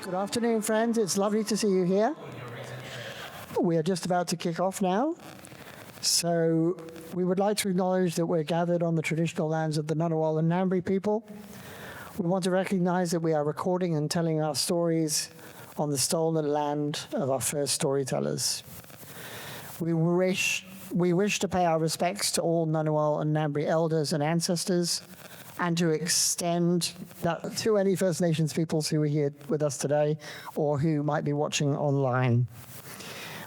Good afternoon, friends. It's lovely to see you here. We are just about to kick off now. So we would like to acknowledge that we're gathered on the traditional lands of the Ngunnawal and Ngambri people. We want to recognize that we are recording and telling our stories on the stolen land of our first storytellers. We wish to pay our respects to all Ngunnawal and Ngambri elders and ancestors, and to extend that to any First Nations peoples who are here with us today or who might be watching online.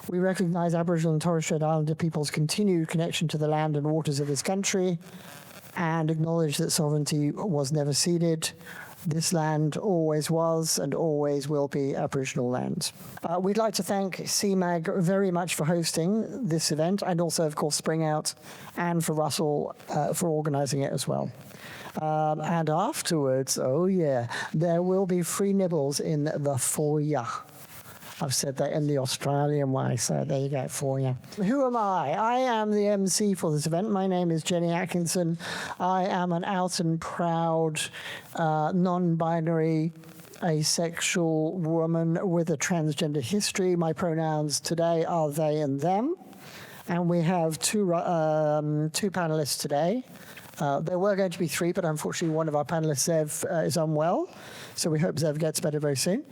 We recognise Aboriginal and Torres Strait Islander people's continued connection to the land and waters of this country and acknowledge that sovereignty was never ceded. This land always was and always will be Aboriginal land. We'd like to thank CMAG very much for hosting this event, and also, of course, Spring Out, and for Russell for organising it as well. And afterwards, oh yeah, there will be free nibbles in the foyer. I've said that in the Australian way, so there you go, for you. Who am I? I am the MC for this event. My name is Jenni Atkinson. I am an out and proud, non-binary, asexual woman with a transgender history. My pronouns today are they and them. And we have two panelists today. There were going to be three, but unfortunately one of our panelists, Zev, is unwell. So we hope Zev gets better very soon.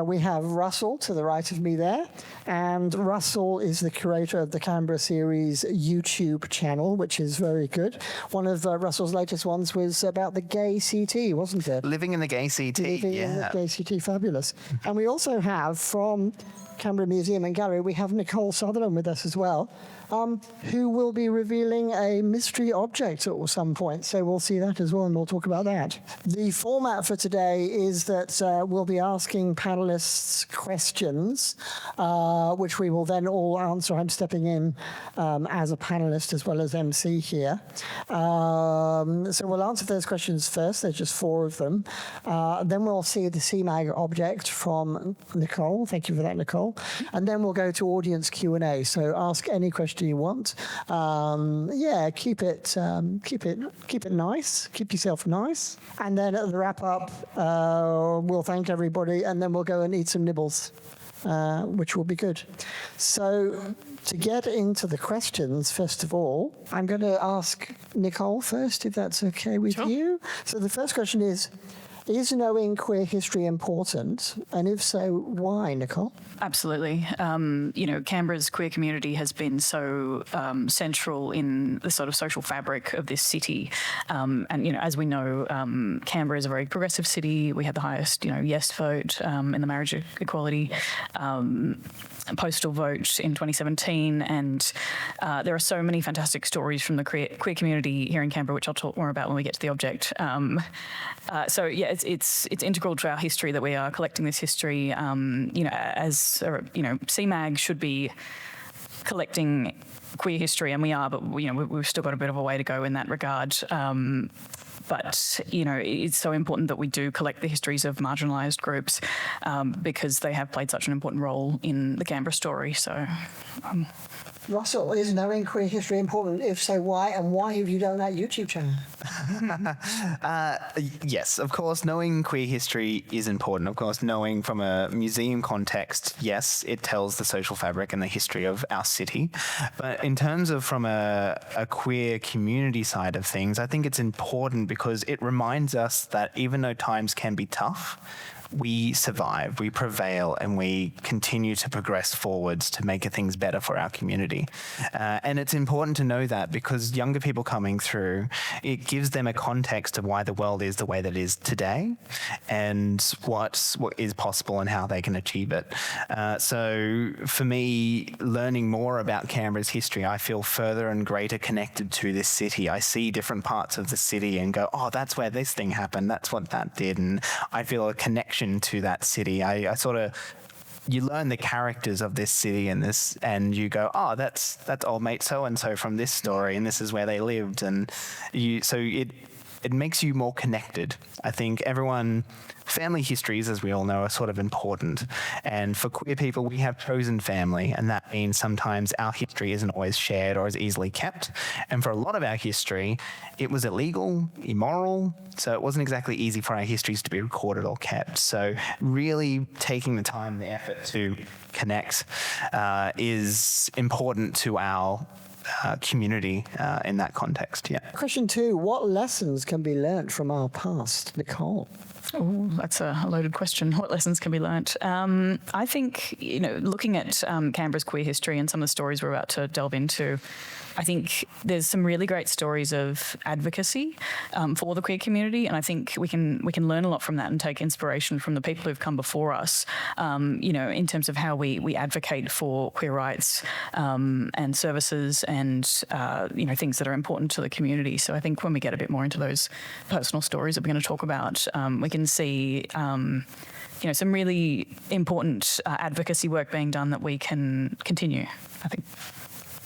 We have Russell to the right of me there. And Russell is the curator of the Canberra series YouTube channel, which is very good. One of Russell's latest ones was about the GAYCT, wasn't it? Living in the GAYCT, Living in the GAYCT, fabulous. And we also have from Canberra Museum and Gallery, we have Nicole Sutherland with us as well, who will be revealing a mystery object at some point. So we'll see that as well, and we'll talk about that. The format for today is that we'll be asking panelists questions, which we will then all answer. I'm stepping in as a panelist as well as MC here. So we'll answer those questions first. There's just four of them. Then we'll see the CMAG object from Nicole. Thank you for that, Nicole. And then we'll go to audience Q&A. So ask any question you want. Yeah, keep it nice. Keep yourself nice. And then at the wrap up, we'll thank everybody, and then we'll go and eat some nibbles, which will be good. So to get into the questions, first of all, I'm going to ask Nicole first, if that's okay with you. So the first question is knowing queer history important? And if so, why, Nicole? Absolutely. Canberra's queer community has been so central in the sort of social fabric of this city. As we know, Canberra is a very progressive city. We had the highest, yes vote in the marriage equality postal vote in 2017, and there are so many fantastic stories from the queer community here in Canberra, which I'll talk more about when we get to the object. It's integral to our history that we are collecting this history. CMAG should be collecting queer history, and we are, but we've still got a bit of a way to go in that regard. But it's so important that we do collect the histories of marginalised groups because they have played such an important role in the Canberra story. So, Russell, is knowing queer history important? If so, why? And why have you done that YouTube channel? Yes, of course, knowing queer history is important. Of course, knowing from a museum context, yes, it tells the social fabric and the history of our city. But in terms of from a queer community side of things, I think it's important because it reminds us that even though times can be tough, we survive, we prevail, and we continue to progress forwards to make things better for our community. And it's important to know that because younger people coming through, it gives them a context of why the world is the way that it is today and what is possible and how they can achieve it. So for me, learning more about Canberra's history, I feel further and greater connected to this city. I see different parts of the city and go, oh, that's where this thing happened, that's what that did. And I feel a connection to that city. You learn the characters of this city and you go, oh, that's old mate so-and-so from this story, and this is where they lived. And it makes you more connected. I think everyone family histories, as we all know, are sort of important. And for queer people, we have chosen family, and that means sometimes our history isn't always shared or as easily kept. And for a lot of our history, it was illegal, immoral, so it wasn't exactly easy for our histories to be recorded or kept. So really taking the time and the effort to connect is important to our community in that context, yeah. Question 2, what lessons can be learnt from our past? Nicole? Oh, that's a loaded question. What lessons can be learnt? I think, looking at Canberra's queer history and some of the stories we're about to delve into, I think there's some really great stories of advocacy for the queer community, and I think we can learn a lot from that and take inspiration from the people who've come before us, in terms of how we advocate for queer rights and services and things that are important to the community. So I think when we get a bit more into those personal stories that we're going to talk about, we can see some really important advocacy work being done that we can continue, I think.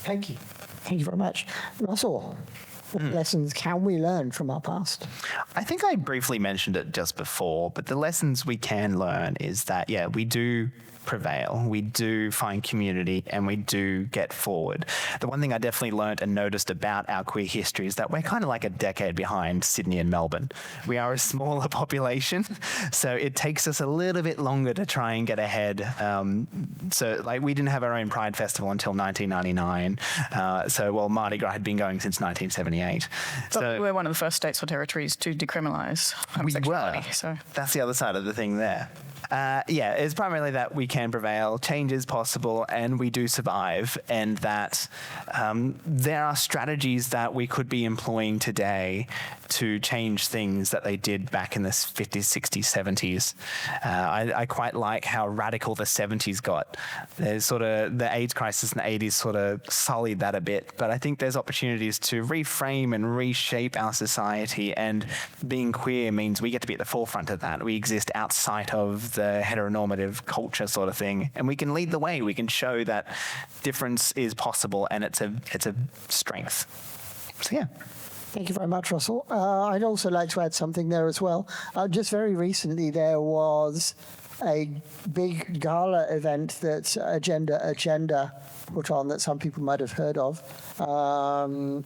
Thank you. Thank you very much. Russell, what lessons can we learn from our past? I think I briefly mentioned it just before, but the lessons we can learn is that, we do prevail, we do find community, and we do get forward. The one thing I definitely learned and noticed about our queer history is that we're kind of like a decade behind Sydney and Melbourne. We are a smaller population, so it takes us a little bit longer to try and get ahead. We didn't have our own Pride Festival until 1999. Mardi Gras had been going since 1978. But we're one of the first states or territories to decriminalise homosexuality. We were. So that's the other side of the thing there. It's primarily that we can prevail, change is possible, and we do survive, and that there are strategies that we could be employing today to change things that they did back in the 50s, 60s, 70s. I quite like how radical the 70s got. There's sort of the AIDS crisis in the 80s sort of sullied that a bit, but I think there's opportunities to reframe and reshape our society, and being queer means we get to be at the forefront of that. We exist outside of the heteronormative culture sort of thing, and we can lead the way. We can show that difference is possible, and it's a strength. So yeah. Thank you very much, Russell. I'd also like to add something there as well. Just very recently, there was a big gala event that Agenda put on that some people might have heard of.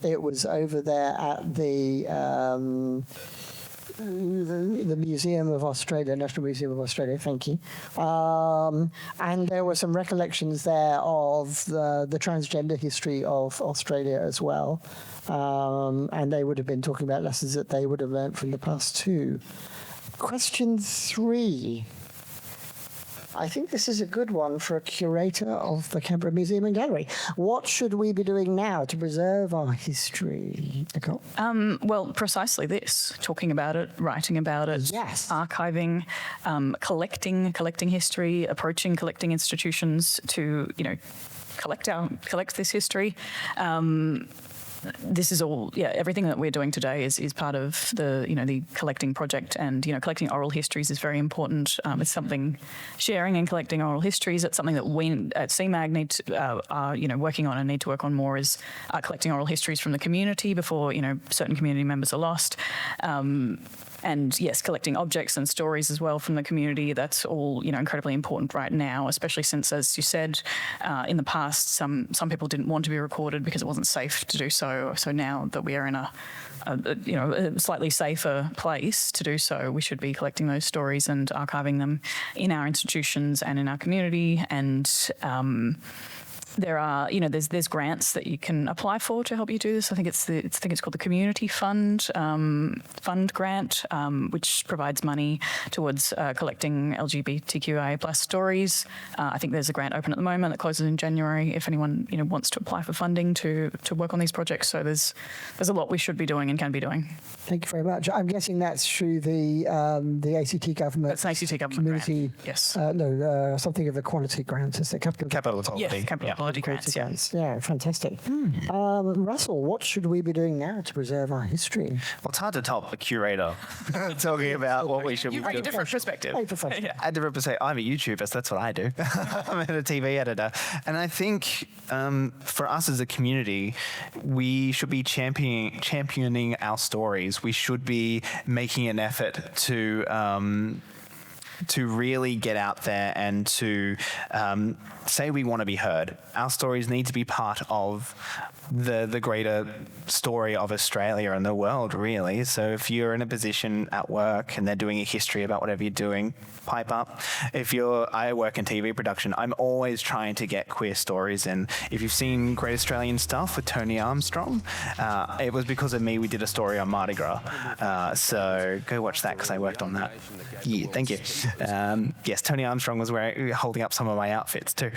It was over there at the Museum of Australia, National Museum of Australia, thank you. And there were some recollections there of the transgender history of Australia as well. And they would have been talking about lessons that they would have learnt from the past too. Question 3. I think this is a good one for a curator of the Canberra Museum and Gallery. What should we be doing now to preserve our history, Nicole? Well, precisely this: talking about it, writing about it, yes, archiving, collecting history, approaching collecting institutions to collect this history. This is all, everything that we're doing today is part of the collecting project, and, collecting oral histories is very important. It's something, sharing and collecting oral histories, it's something that we at CMAG are working on and need to work on more, is collecting oral histories from the community before, certain community members are lost. And yes, collecting objects and stories as well from the community. That's all, incredibly important right now, especially since, as you said, in the past, some people didn't want to be recorded because it wasn't safe to do so. So now that we are in a slightly safer place to do so, we should be collecting those stories and archiving them in our institutions and in our community. And there are, there's grants that you can apply for to help you do this. I think it's called the Community Fund grant, which provides money towards collecting LGBTIQA+ stories. I think there's a grant open at the moment that closes in January if anyone wants to apply for funding to work on these projects. So there's a lot we should be doing and can be doing. Thank you very much. I'm guessing that's through the ACT government. That's an ACT government community grant. Yes. something of a quality grant, is it? Capital authority. Yes, capital quality grants. Yeah, fantastic. Russell, what should we be doing now to preserve our history? Well, it's hard to top a curator talking about what we should be doing. You bring a different perspective. Hey, professional. I had to say, I'm a YouTuber, so that's what I do. I'm a TV editor. And I think for us as a community, we should be championing our stories. We should be making an effort to to really get out there and to say we want to be heard. Our stories need to be part of the greater story of Australia and the world, really. So if you're in a position at work and they're doing a history about whatever you're doing, pipe up. I work in TV production, I'm always trying to get queer stories in. If you've seen Great Australian Stuff with Tony Armstrong, it was because of me we did a story on Mardi Gras. So go watch that because I worked on that. Yeah, thank you. Yes, Tony Armstrong was holding up some of my outfits too.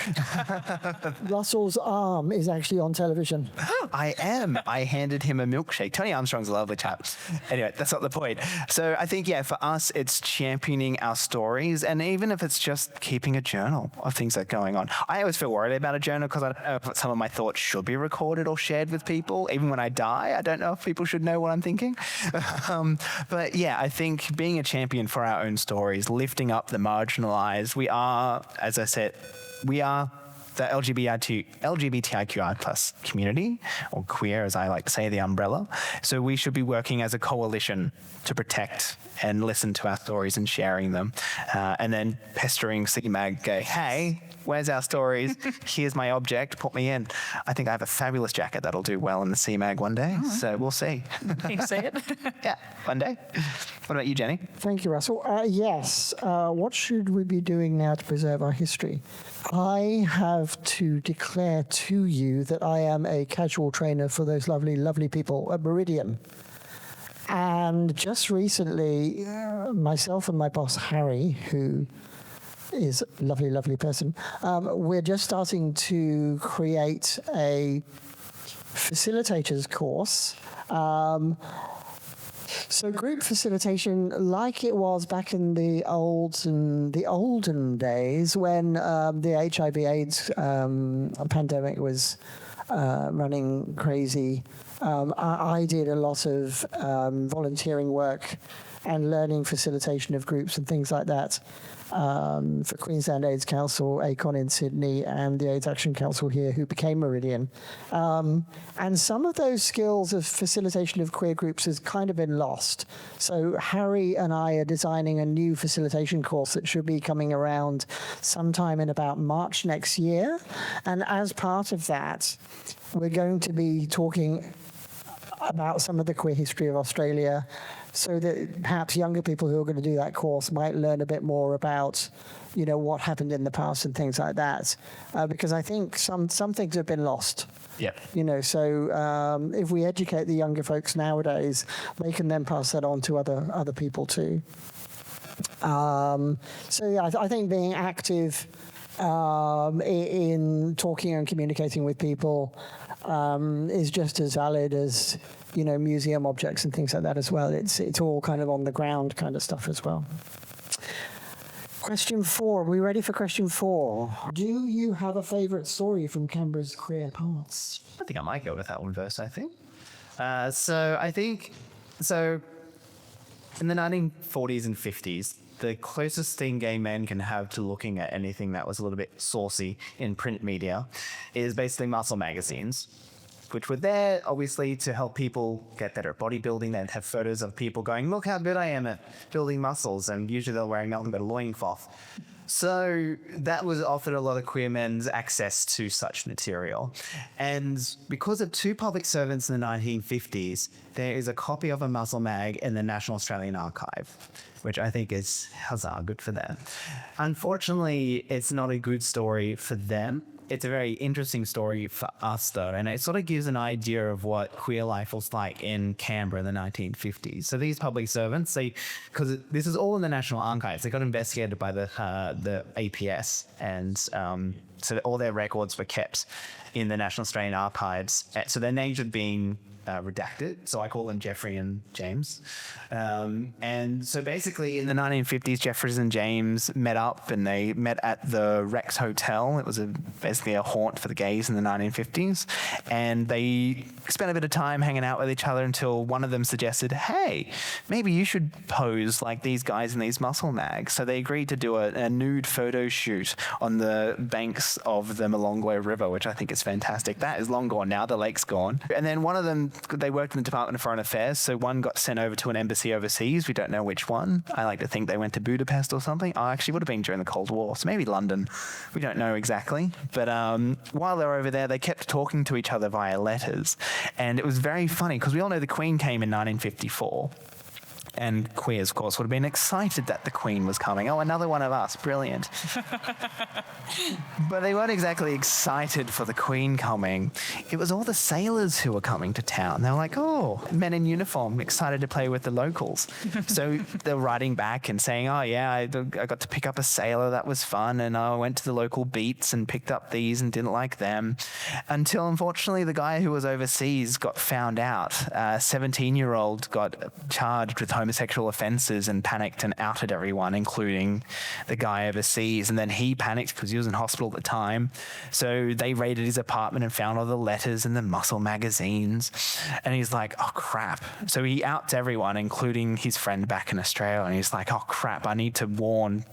Russell's arm is actually on television. I am. I handed him a milkshake. Tony Armstrong's a lovely chap. Anyway, that's not the point. So I think, for us, it's championing our stories, and even if it's just keeping a journal of things that are going on. I always feel worried about a journal because I don't know if some of my thoughts should be recorded or shared with people. Even when I die, I don't know if people should know what I'm thinking. But I think being a champion for our own stories, lifting up the marginalised, we are, as I said, we are the LGBTIQI plus community, or queer as I like to say, the umbrella. So we should be working as a coalition to protect and listen to our stories and sharing them. And then pestering CMAG, go, hey, where's our stories? Here's my object, put me in. I think I have a fabulous jacket that'll do well in the CMAG one day. Oh. So we'll see. Can you see it? Yeah, one day. What about you, Jenni? Thank you, Russell. Yes. What should we be doing now to preserve our history? I have to declare to you that I am a casual trainer for those lovely, lovely people at Meridian. And just recently, myself and my boss, Harry, who is a lovely, lovely person, we're just starting to create a facilitators course. So group facilitation, like it was back in the olden days when the HIV/AIDS pandemic was running crazy, I did a lot of volunteering work and learning facilitation of groups and things like that for Queensland AIDS Council, ACON in Sydney, and the AIDS Action Council here, who became Meridian. And some of those skills of facilitation of queer groups has kind of been lost. So Harry and I are designing a new facilitation course that should be coming around sometime in about March next year. And as part of that, we're going to be talking about some of the queer history of Australia, so that perhaps younger people who are going to do that course might learn a bit more about, what happened in the past and things like that. Because I think some things have been lost. Yeah. So if we educate the younger folks nowadays, they can then pass that on to other people too. I think being active in talking and communicating with people is just as valid as museum objects and things like that as well. It's all kind of on the ground kind of stuff as well. Question 4. Are we ready for question 4? Do you have a favourite story from Canberra's queer past? I think I might go with that one first, I think. So in the 1940s and 50s, the closest thing gay men can have to looking at anything that was a little bit saucy in print media is basically muscle magazines, which were there, obviously, to help people get better at bodybuilding. They'd have photos of people going, look how good I am at building muscles, and usually they're wearing nothing but a loincloth. So that was offered a lot of queer men's access to such material. And because of 2 public servants in the 1950s, there is a copy of a muscle mag in the National Australian Archive, which I think is, huzzah, good for them. Unfortunately, it's not a good story for them. It's a very interesting story for us, though, and it sort of gives an idea of what queer life was like in Canberra in the 1950s. So these public servants, because this is all in the National Archives, they got investigated by the APS, and so all their records were kept in the National Australian Archives. So their names had been redacted, so I call them Jeffrey and James. And so basically in the 1950s, Jeffries and James met up, and they met at the Rex Hotel. It was basically a haunt for the gays in the 1950s. And they spent a bit of time hanging out with each other until one of them suggested, hey, maybe you should pose like these guys in these muscle mags. So they agreed to do a nude photo shoot on the banks banks of the Molongwe River, which I think is fantastic. That is long gone now. The lake's gone. And then one of them, they worked in the Department of Foreign Affairs, so one got sent over to an embassy overseas. We don't know which one. I like to think they went to Budapest or something. Oh, actually, would have been during the Cold War, so maybe London. We don't know exactly. But while they were over there, they kept talking to each other via letters. And it was very funny, because we all know the Queen came in 1954. And queers, of course, would have been excited that the Queen was coming. Oh, another one of us. Brilliant. But they weren't exactly excited for the Queen coming. It was all the sailors who were coming to town. They were like, oh, men in uniform, excited to play with the locals. So they're writing back and saying, oh, yeah, I got to pick up a sailor. That was fun. And I went to the local beats and picked up these and didn't like them. Until, unfortunately, the guy who was overseas got found out. A 17-year-old got charged with homosexual offences and panicked and outed everyone, including the guy overseas. And then he panicked because he was in hospital at the time. So they raided his apartment and found all the letters and the muscle magazines. And he's like, oh, crap. So he outs everyone, including his friend back in Australia. And he's like, oh, crap, I need to warn,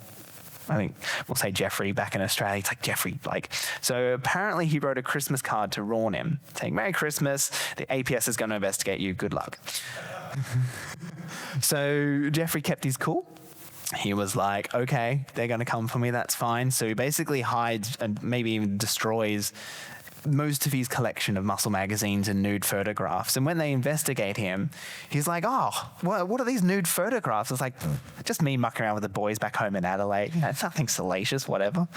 I think we'll say Jeffrey back in Australia. It's like, Jeffrey, like, so apparently he wrote a Christmas card to warn him, saying, Merry Christmas, the APS is going to investigate you, good luck. So Jeffrey kept his cool. He was like, okay, they're going to come for me, that's fine. So he basically hides and maybe even destroys most of his collection of muscle magazines and nude photographs. And when they investigate him, he's like, oh, what are these nude photographs? It's like, just me mucking around with the boys back home in Adelaide. You know, it's nothing salacious, whatever.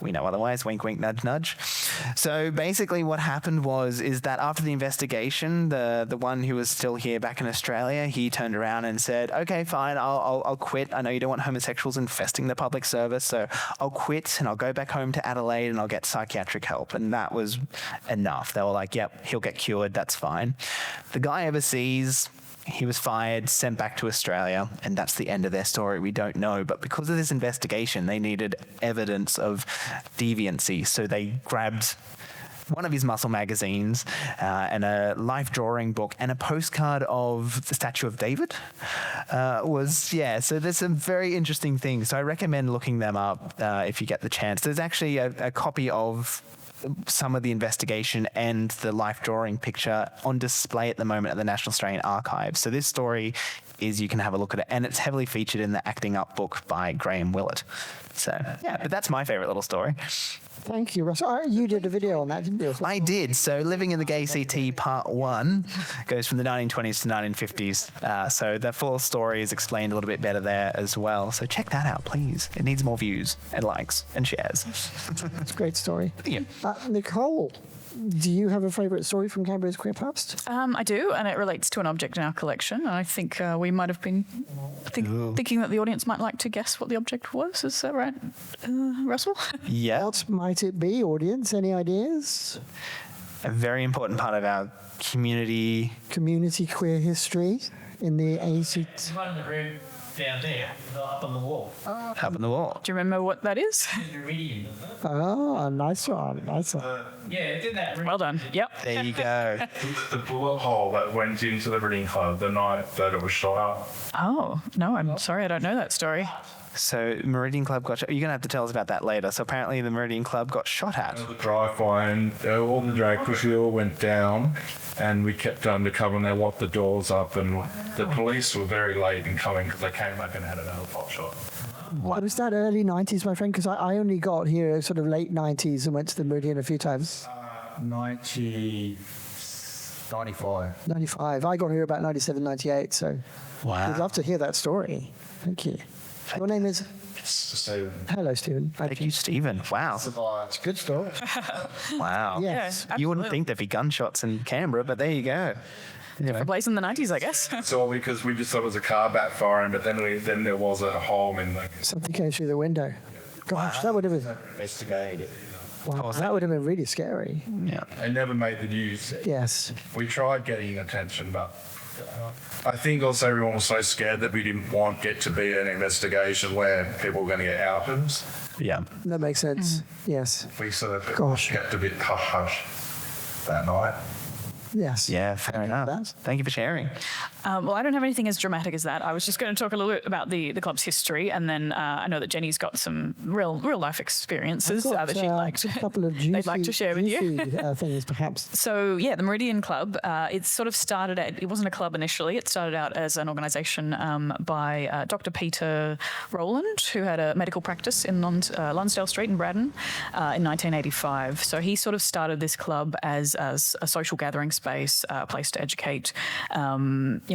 We know otherwise, wink, wink, nudge, nudge. So basically what happened is that after the investigation, the one who was still here back in Australia, he turned around and said, okay, fine, I'll quit. I know you don't want homosexuals infesting the public service, so I'll quit and I'll go back home to Adelaide and I'll get psychiatric help. And that was enough. They were like, yep, he'll get cured, that's fine. The guy overseas, he was fired, sent back to Australia, and that's the end of their story. We don't know. But because of this investigation, they needed evidence of deviancy. So they grabbed one of his muscle magazines and a life drawing book and a postcard of the statue of David. So there's some very interesting things. So I recommend looking them up if you get the chance. There's actually a copy of some of the investigation and the life drawing picture on display at the moment at the National Australian Archives. So this story you can have a look at it, and it's heavily featured in the Acting Up book by Graham Willett. So, yeah, but that's my favourite little story. Thank you, Russell. You did a video on that, didn't you? I did. So Living in the GAYCT Part 1 goes from the 1920s to 1950s. So the full story is explained a little bit better there as well. So check that out, please. It needs more views and likes and shares. It's a great story. Yeah. Nicole, do you have a favourite story from Canberra's queer past? I do, and it relates to an object in our collection. I think we might have been thinking that the audience might like to guess what the object was. Is that right, Russell? Yeah. What might it be, audience? Any ideas? A very important part of our community. Community queer history in the ACT. One in the room down there, up on the wall. Up on the wall. Do you remember what that is? Iridium, isn't it? Oh, nice one, nice one. Yeah, it's in that room. Well done. Yep. There you go. The bullet hole that went into the Reading Club the night that it was shot up. Oh, no, I'm sorry, I don't know that story. So Meridian Club got shot. You're going to have to tell us about that later. So apparently the Meridian Club got shot at. The drive-by and all the drag pushes all went down, and we kept undercover and they locked the doors up, and the police were very late in coming because they came back and had another pot shot. What was that, early 90s, my friend? Because I only got here sort of late 90s and went to the Meridian a few times. 95. 95. I got here about 97, 98, so Wow. we'd love to hear that story. Thank you. Your name is? So Hello, Stephen. Thank you, Stephen. Wow. It's a good story. Wow. Yes. Yeah, You wouldn't absolutely. think there'd be gunshots in Canberra, but there you go. Anyway. A place in the 90s, I guess. it's all because we just thought it was a car backfiring, but then there was a hole in the Something came through the window. Gosh, that would have been, investigate. wow, that would have been really scary. Yeah. They never made the news. Yes. We tried getting attention, but I think also everyone was so scared that we didn't want it to be an investigation where people were going to get outed. Yeah. That makes sense. Yes. We sort of Gosh. kept a bit hush-hush that night. Yes. Yeah, fair enough. that. Thank you for sharing. Well, I don't have anything as dramatic as that. I was just going to talk a little bit about the club's history, and then I know that Jenny's got some real life experiences I've got, that she'd like to. a couple of juicy, they'd like to share with you. Things, perhaps. So yeah, the Meridian Club. It sort of started out. It wasn't a club initially. It started out as an organisation by Dr. Peter Rowland, who had a medical practice in Lonsdale Street in Braddon in 1985. So he sort of started this club as a social gathering space, a place to educate.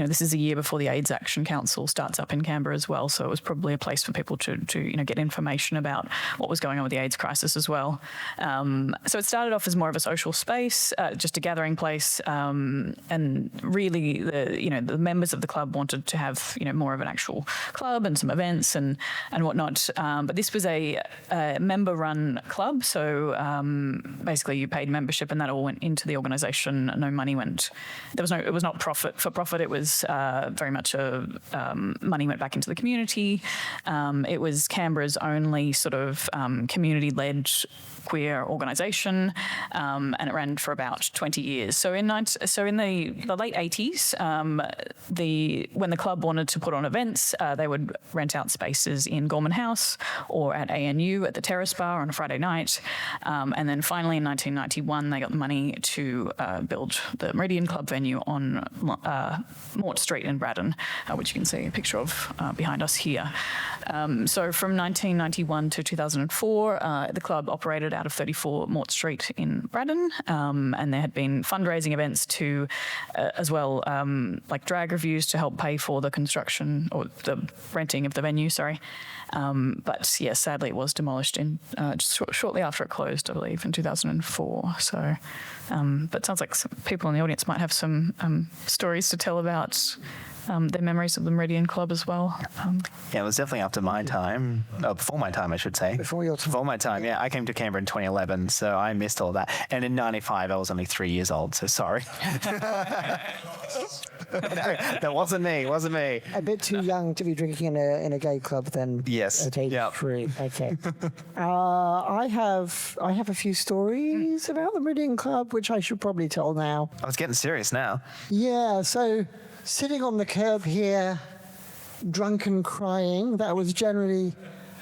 This is a year before the AIDS Action Council starts up in Canberra as well. So it was probably a place for people to get information about what was going on with the AIDS crisis as well. So it started off as more of a social space, just a gathering place, and really the members of the club wanted to have more of an actual club and some events and whatnot. But this was a member-run club, so basically you paid membership and that all went into the organisation. No money went. It was not for profit. It was very much money went back into the community. It was Canberra's only sort of community-led queer organisation, and it ran for about 20 years. So in the late 80s, when the club wanted to put on events, they would rent out spaces in Gorman House or at ANU at the Terrace Bar on a Friday night. And then finally in 1991, they got the money to build the Meridian Club venue on Mort Street in Braddon, which you can see a picture of behind us here. So from 1991 to 2004, the club operated out of 34 Mort Street in Braddon, and there had been fundraising events to, as well, like drag reviews to help pay for the construction or the renting of the venue, sorry. But yeah, sadly it was demolished in just shortly after it closed, I believe, in 2004. So, but it sounds like some people in the audience might have some stories to tell about their memories of the Meridian Club as well. Yeah, it was definitely after my time, before my time, I should say. Before your time. Before my time, yeah. I came to Canberra in 2011, so I missed all that. And in 95, I was only 3 years old, so sorry. That wasn't me, A bit too young to be drinking in a gay club then. Yes. At age Yep. 3. Okay. I have a few stories about the Meridian Club, which I should probably tell now. I was getting serious now. Yeah, so sitting on the curb here, drunk and crying, that was generally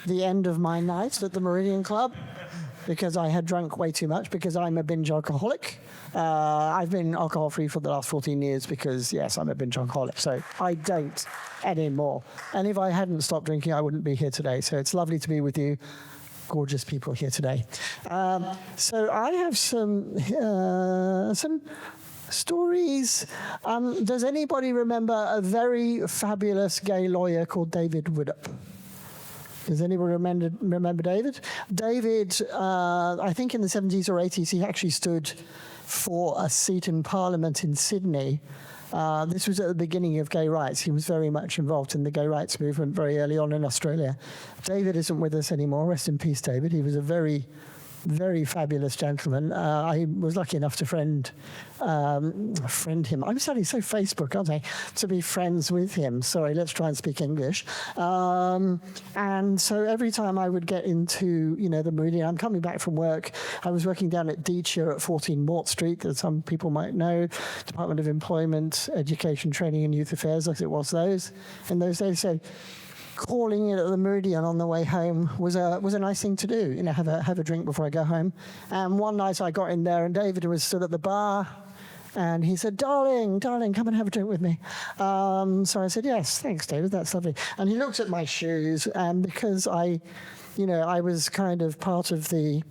the end of my night at the Meridian Club, because I had drunk way too much, because I'm a binge alcoholic. I've been alcohol-free for the last 14 years because, yes, I'm a binge alcoholic, so I don't anymore. And if I hadn't stopped drinking, I wouldn't be here today. So it's lovely to be with you, gorgeous people here today. So I have some stories. Does anybody remember a very fabulous gay lawyer called David Widdop? Does anybody remember David? David, I think in the 70s or 80s, he actually stood for a seat in Parliament in Sydney. This was at the beginning of gay rights. He was very much involved in the gay rights movement very early on in Australia. David isn't with us anymore. Rest in peace, David. He was a very, very fabulous gentleman. I was lucky enough to friend him. I'm sounding so Facebook, aren't I? To be friends with him. Sorry, let's try and speak English. And so every time I would get into, the Meridian, I'm coming back from work. I was working down at Deacher at 14 Mort Street, that some people might know, Department of Employment, Education, Training and Youth Affairs, as it was in those days. So calling in at the Meridian on the way home was a nice thing to do. Have a drink before I go home. And one night I got in there and David was stood at the bar, and he said, "Darling, come and have a drink with me." So I said, "Yes, thanks, David. That's lovely." And he looked at my shoes, and because I was kind of part of the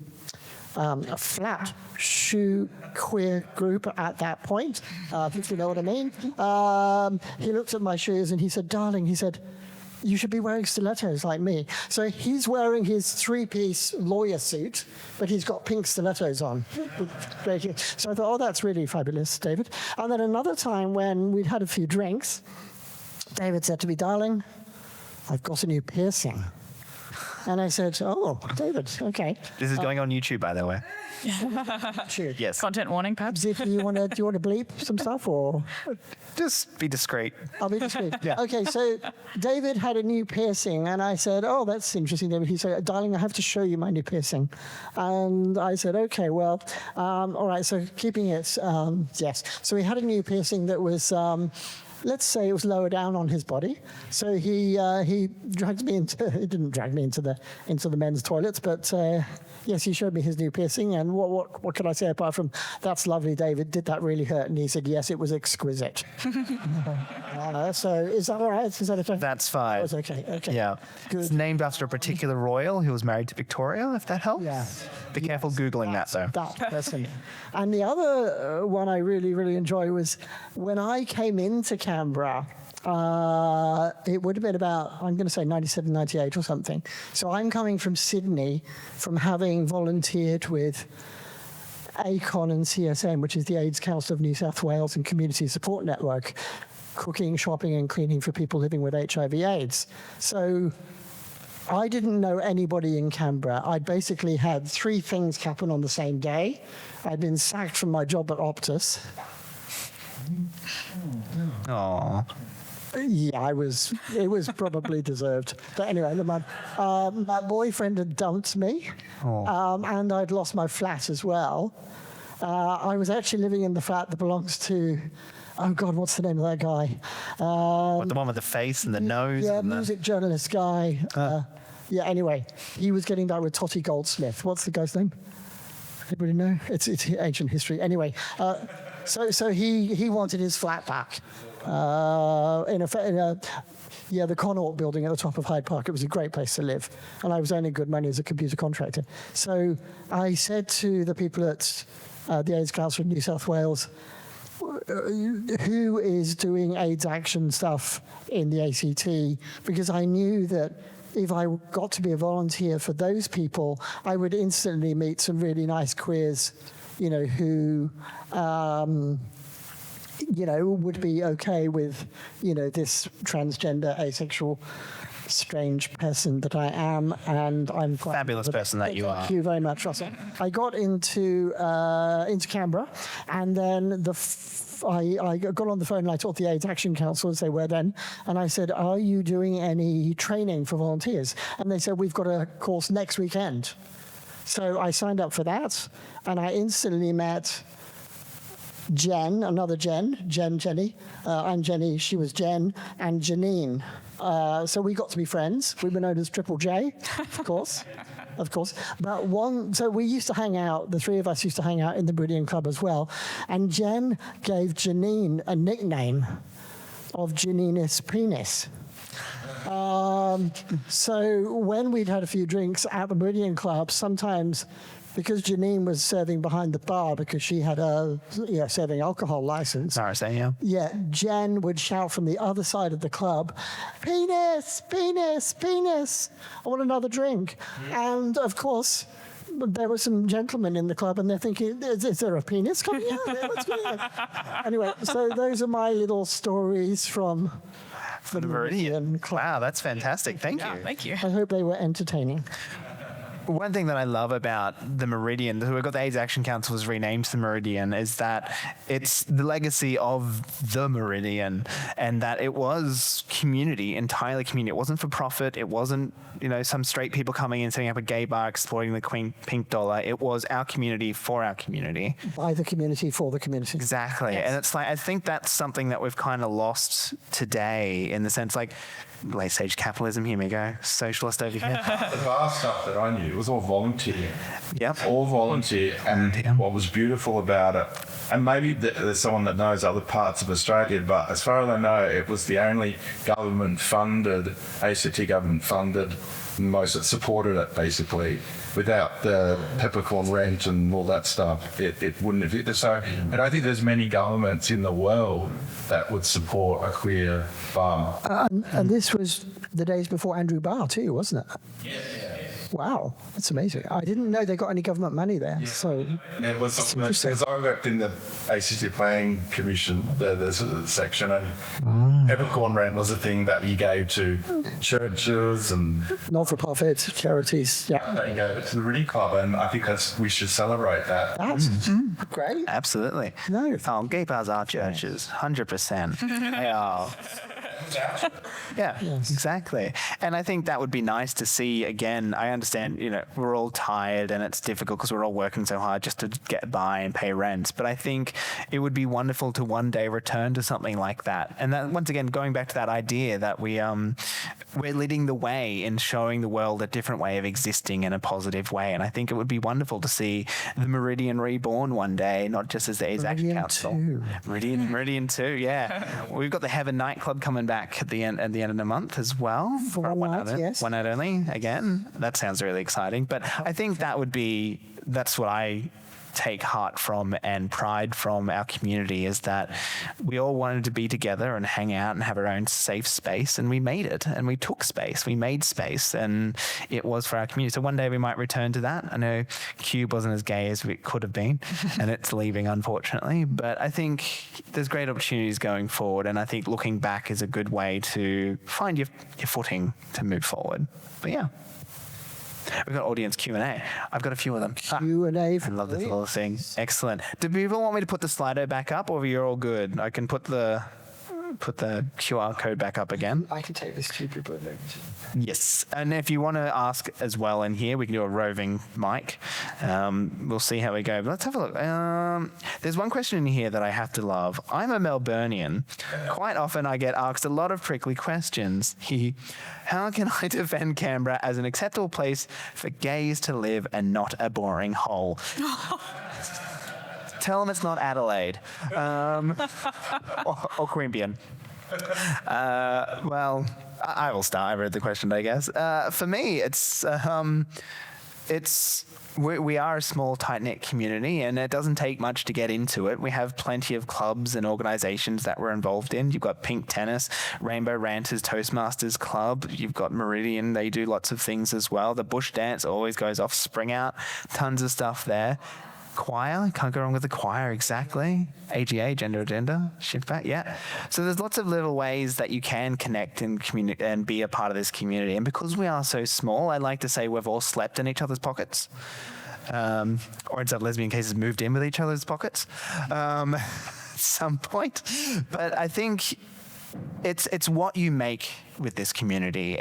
flat shoe queer group at that point, if you know what I mean. He looked at my shoes and he said, "Darling," he said, "you should be wearing stilettos like me." So he's wearing his three-piece lawyer suit, but he's got pink stilettos on. So I thought, oh, that's really fabulous, David. And then another time when we'd had a few drinks, David said to me, "Darling, I've got a new piercing." And I said, "Oh, David, okay." This is going on YouTube, by the way. Sure. Yes. Content warning, perhaps? Do you want to bleep some stuff, or just be discreet. I'll be discreet. Yeah. Okay, so David had a new piercing, and I said, "Oh, that's interesting, David." He said, "Darling, I have to show you my new piercing," and I said, "Okay, well, all right." So keeping it, yes. So he had a new piercing that was. Let's say it was lower down on his body, so he dragged me into. He didn't drag me into the men's toilets, but yes, he showed me his new piercing. And what can I say apart from that's lovely, David? Did that really hurt? And he said, yes, it was exquisite. So is that all right? Is that okay? That's fine. It was okay. Okay. Yeah. Good. It's named after a particular royal who was married to Victoria, if that helps. Yeah. Be careful Googling that, though. That person. And the other one I really, really enjoy was when I came into Canberra, it would have been about, I'm going to say 97, 98 or something. So I'm coming from Sydney from having volunteered with ACON and CSN, which is the AIDS Council of New South Wales and Community Support Network, cooking, shopping and cleaning for people living with HIV/AIDS. So I didn't know anybody in Canberra. I'd basically had 3 things happen on the same day. I'd been sacked from my job at Optus. Aww. Yeah, it was probably deserved. But anyway, my boyfriend had dumped me, and I'd lost my flat as well. I was actually living in the flat that belongs to, oh God, what's the name of that guy? What, the one with the face and the nose? Yeah, and music journalist guy. Yeah, anyway, he was getting back with Totty Goldsmith. What's the guy's name? Anybody know? It's ancient history. Anyway, so he wanted his flat back. The Connaught building at the top of Hyde Park. It was a great place to live, and I was earning good money as a computer contractor. So I said to the people at the AIDS Council of New South Wales, who is doing AIDS action stuff in the ACT, because I knew that if I got to be a volunteer for those people, I would instantly meet some really nice queers, who would be okay with, this transgender, asexual, strange person that I am, and I'm quite Fabulous person that you are. Thank you very much, Russell. I got into Canberra, and then I got on the phone and I talked to the AIDS Action Council, as they were then, and I said, "Are you doing any training for volunteers?" And they said, "We've got a course next weekend." So I signed up for that, and I instantly met Jen, another Jenni. I'm Jenni, she was Jen, and Janine. So we got to be friends. We were known as Triple J, of course. Of course. But so we used to hang out, the 3 of us used to hang out in the Meridian Club as well. And Jen gave Janine a nickname of Janinis Penis. So when we'd had a few drinks at the Meridian Club, sometimes, because Janine was serving behind the bar because she had a serving alcohol license. RSA, yeah. Yeah, Jen would shout from the other side of the club, "Penis, penis, penis! I want another drink." And of course, there were some gentlemen in the club, and they're thinking, "Is there a penis coming out? What's going on?" Anyway, so those are my little stories from the Meridian Club. Wow, that's fantastic. Thank you. Thank you. I hope they were entertaining. One thing that I love about the Meridian, who we've got the AIDS Action Council was renamed to the Meridian, is that it's the legacy of the Meridian, and that it was community, entirely community. It wasn't for profit. It wasn't, some straight people coming in, setting up a gay bar, exploiting the pink dollar. It was our community for our community. By the community, for the community. Exactly. Yes. And it's like, I think that's something that we've kind of lost today, in the sense, like, late stage capitalism, here we go, socialist over here. The bar stuff that I knew was all volunteer. Yep. All volunteer. And what was beautiful about it, and maybe there's someone that knows other parts of Australia, but as far as I know, it was the only government-funded, ACT government-funded, most that supported it, basically. Without the peppercorn rent and all that stuff, it wouldn't have hit. So I don't think there's many governments in the world that would support a queer bar. And this was the days before Andrew Barr too, wasn't it? Wow, that's amazing. I didn't know they got any government money there. So It was because I worked in the ACT Planning Commission, the section, and Evercorn Rent was a thing that you gave to churches and not-for-profit charities. Yeah, you gave it to the Riddy Club, and I think we should celebrate that. that's great. Absolutely. No. Oh, gay bars are churches, 100%. They are. Yeah, exactly. And I think that would be nice to see again. I understand, we're all tired and it's difficult because we're all working so hard just to get by and pay rent. But I think it would be wonderful to one day return to something like that. And that, once again, going back to that idea that we're leading the way in showing the world a different way of existing in a positive way. And I think it would be wonderful to see the Meridian reborn one day, not just as the AZAC Meridian Council. 2. Meridian 2, yeah. We've got the Heaven nightclub coming back at the end of the month as well. For one night, yes. One night only, again. That sounds really exciting. But I think that's what I take heart from and pride from our community, is that we all wanted to be together and hang out and have our own safe space, and we made it, and we took space, we made space, and it was for our community. So one day we might return to that. I know Cube wasn't as gay as it could have been, and it's leaving, unfortunately, but I think there's great opportunities going forward, and I think looking back is a good way to find your footing to move forward. But yeah. We've got audience Q&A. I've got a few of them. Q&A. I love this little thing. Excellent. Do people want me to put the Slido back up, or you're all good? I can put the QR code back up again. I can take this stupid button over to Yes. And if you want to ask as well in here, we can do a roving mic. We'll see how we go. But let's have a look. There's one question in here that I have to love. I'm a Melburnian. Quite often I get asked a lot of prickly questions. How can I defend Canberra as an acceptable place for gays to live and not a boring hole? Tell them it's not Adelaide or Queanbeyan. Well, I will start. I read the question, I guess. For me, we are a small, tight-knit community, and it doesn't take much to get into it. We have plenty of clubs and organisations that we're involved in. You've got Pink Tennis, Rainbow Ranters Toastmasters Club. You've got Meridian. They do lots of things as well. The Bush Dance always goes off. Spring Out, tons of stuff there. Choir, can't go wrong with the choir, exactly. AGA, gender agenda, shift back, yeah. So there's lots of little ways that you can connect and be a part of this community. And because we are so small, I like to say we've all slept in each other's pockets. Or in some lesbian cases, moved in with each other's pockets at some point. But I think it's what you make with this community.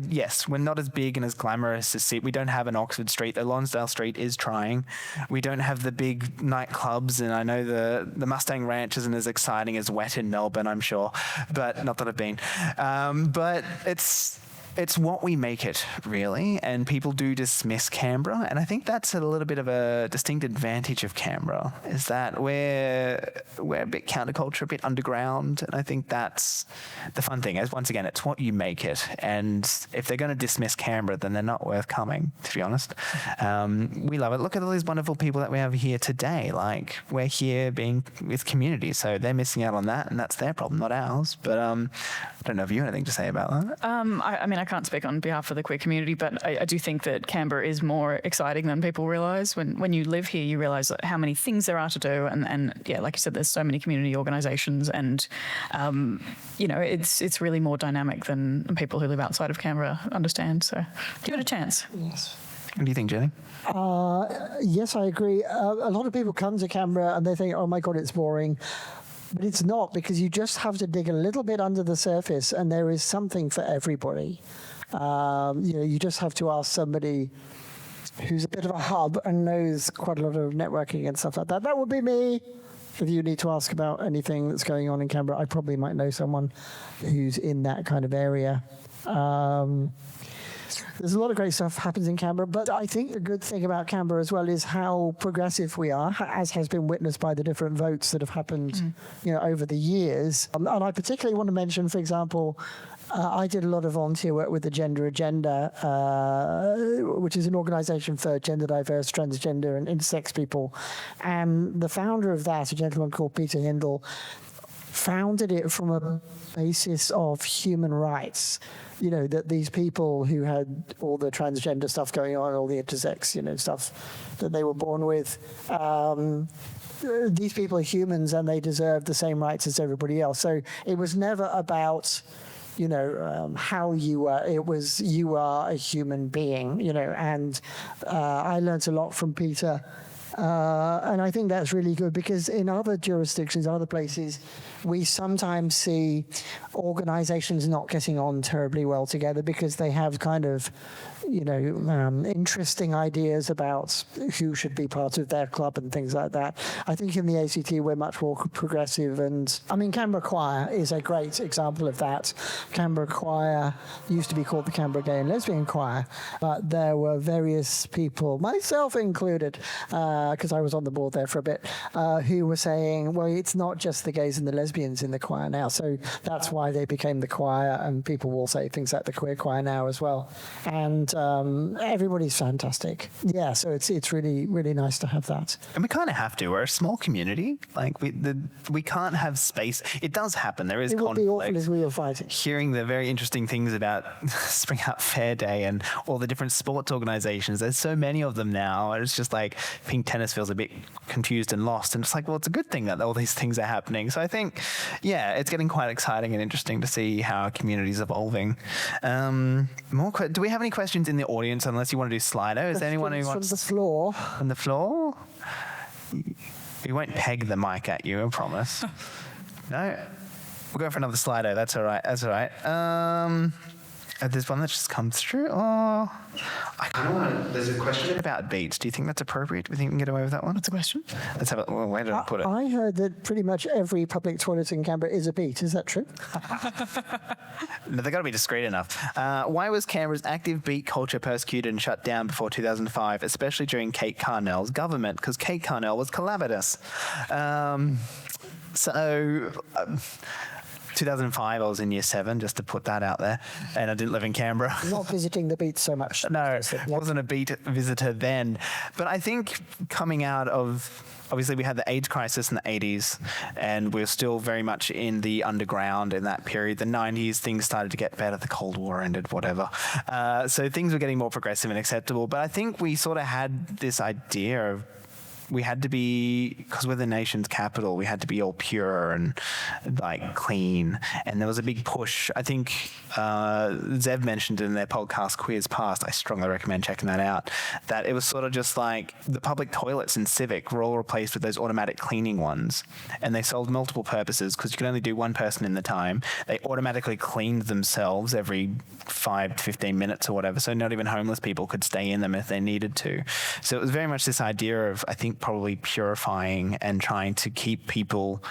Yes, we're not as big and as glamorous as we don't have an Oxford Street, though Lonsdale Street is trying. We don't have the big nightclubs, and I know the Mustang Ranch isn't as exciting as Wet in Melbourne, I'm sure, but not that I've been. But it's what we make it, really, and people do dismiss Canberra, and I think that's a little bit of a distinct advantage of Canberra, is that we're a bit counterculture, a bit underground, and I think that's the fun thing. As once again, it's what you make it, and if they're going to dismiss Canberra, then they're not worth coming, to be honest. We love it. Look at all these wonderful people that we have here today. Like, we're here being with community, so they're missing out on that, and that's their problem, not ours. But I don't know if you have anything to say about that. I mean, I can't speak on behalf of the queer community, but I do think that Canberra is more exciting than people realise. When you live here, you realise how many things there are to do, and yeah, like you said, there's so many community organisations, and it's really more dynamic than people who live outside of Canberra understand. So give it a chance. Yes. What do you think, Jenni? Yes, I agree. A lot of people come to Canberra and they think, oh my God, it's boring. But it's not, because you just have to dig a little bit under the surface and there is something for everybody. You just have to ask somebody who's a bit of a hub and knows quite a lot of networking and stuff like that. That would be me. If you need to ask about anything that's going on in Canberra, I probably might know someone who's in that kind of area. There's a lot of great stuff happens in Canberra, but I think the good thing about Canberra as well is how progressive we are, as has been witnessed by the different votes that have happened, over the years. And I particularly want to mention, for example, I did a lot of volunteer work with the Gender Agenda, which is an organisation for gender diverse, transgender and intersex people. And the founder of that, a gentleman called Peter Hindle, founded it from a basis of human rights. You know, that these people who had all the transgender stuff going on, all the intersex, you know, stuff that they were born with, these people are humans and they deserve the same rights as everybody else. So it was never about, you know, how you were. It was, you are a human being, you know, and I learned a lot from Peter. And I think that's really good, because in other jurisdictions, other places, we sometimes see organizations not getting on terribly well together because they have kind of, you know, interesting ideas about who should be part of their club and things like that. I think in the ACT we're much more progressive, and I mean, Canberra Choir is a great example of that. Canberra Choir used to be called the Canberra Gay and Lesbian Choir, but there were various people, myself included, because I was on the board there for a bit, who were saying, well, it's not just the gays and the lesbians in the choir now, so that's why they became the choir, and people will say things like the queer choir now as well. And everybody's fantastic. Yeah, so it's really, really nice to have that. And we kind of have to. We're a small community. Like, we can't have space. It does happen. There is It would conflict. be awful if we were fighting. Hearing the very interesting things about Spring Out Fair Day and all the different sports organisations. There's so many of them now. And it's just like pink tennis feels a bit confused and lost. And it's like, well, it's a good thing that all these things are happening. So I think, yeah, it's getting quite exciting and interesting to see how our community's evolving. Do we have any questions in the audience, unless you want to do Slido? Is there anyone who wants... From the floor. From the floor? We won't peg the mic at you, I promise. No? We'll go for another Slido. That's all right. That's all right. There's one that just comes through. Oh, I kind of want to... There's a question about beats. Do you think that's appropriate? Do you think we can get away with that one? What's the question? Let's have a... Well, where did I put it? I heard that pretty much every public toilet in Canberra is a beat. Is that true? No, they've got to be discreet enough. Why was Canberra's active beat culture persecuted and shut down before 2005, especially during Kate Carnell's government? Because Kate Carnell was calamitous. 2005, I was in year 7, just to put that out there, and I didn't live in Canberra. Not visiting the beat so much. No, wasn't a beat visitor then. But I think coming out of... Obviously, we had the AIDS crisis in the 80s, and we're still very much in the underground in that period. The 90s, things started to get better. The Cold War ended, whatever. So things were getting more progressive and acceptable. But I think we sort of had this idea of we had to be, because we're the nation's capital, we had to be all pure and like clean. And there was a big push. I think Zev mentioned in their podcast Queer's Past, I strongly recommend checking that out, that it was sort of just like the public toilets in Civic were all replaced with those automatic cleaning ones. And they solved multiple purposes because you could only do one person in the time. They automatically cleaned themselves every 5 to 15 minutes or whatever. So not even homeless people could stay in them if they needed to. So it was very much this idea of, I think, probably purifying and trying to keep people.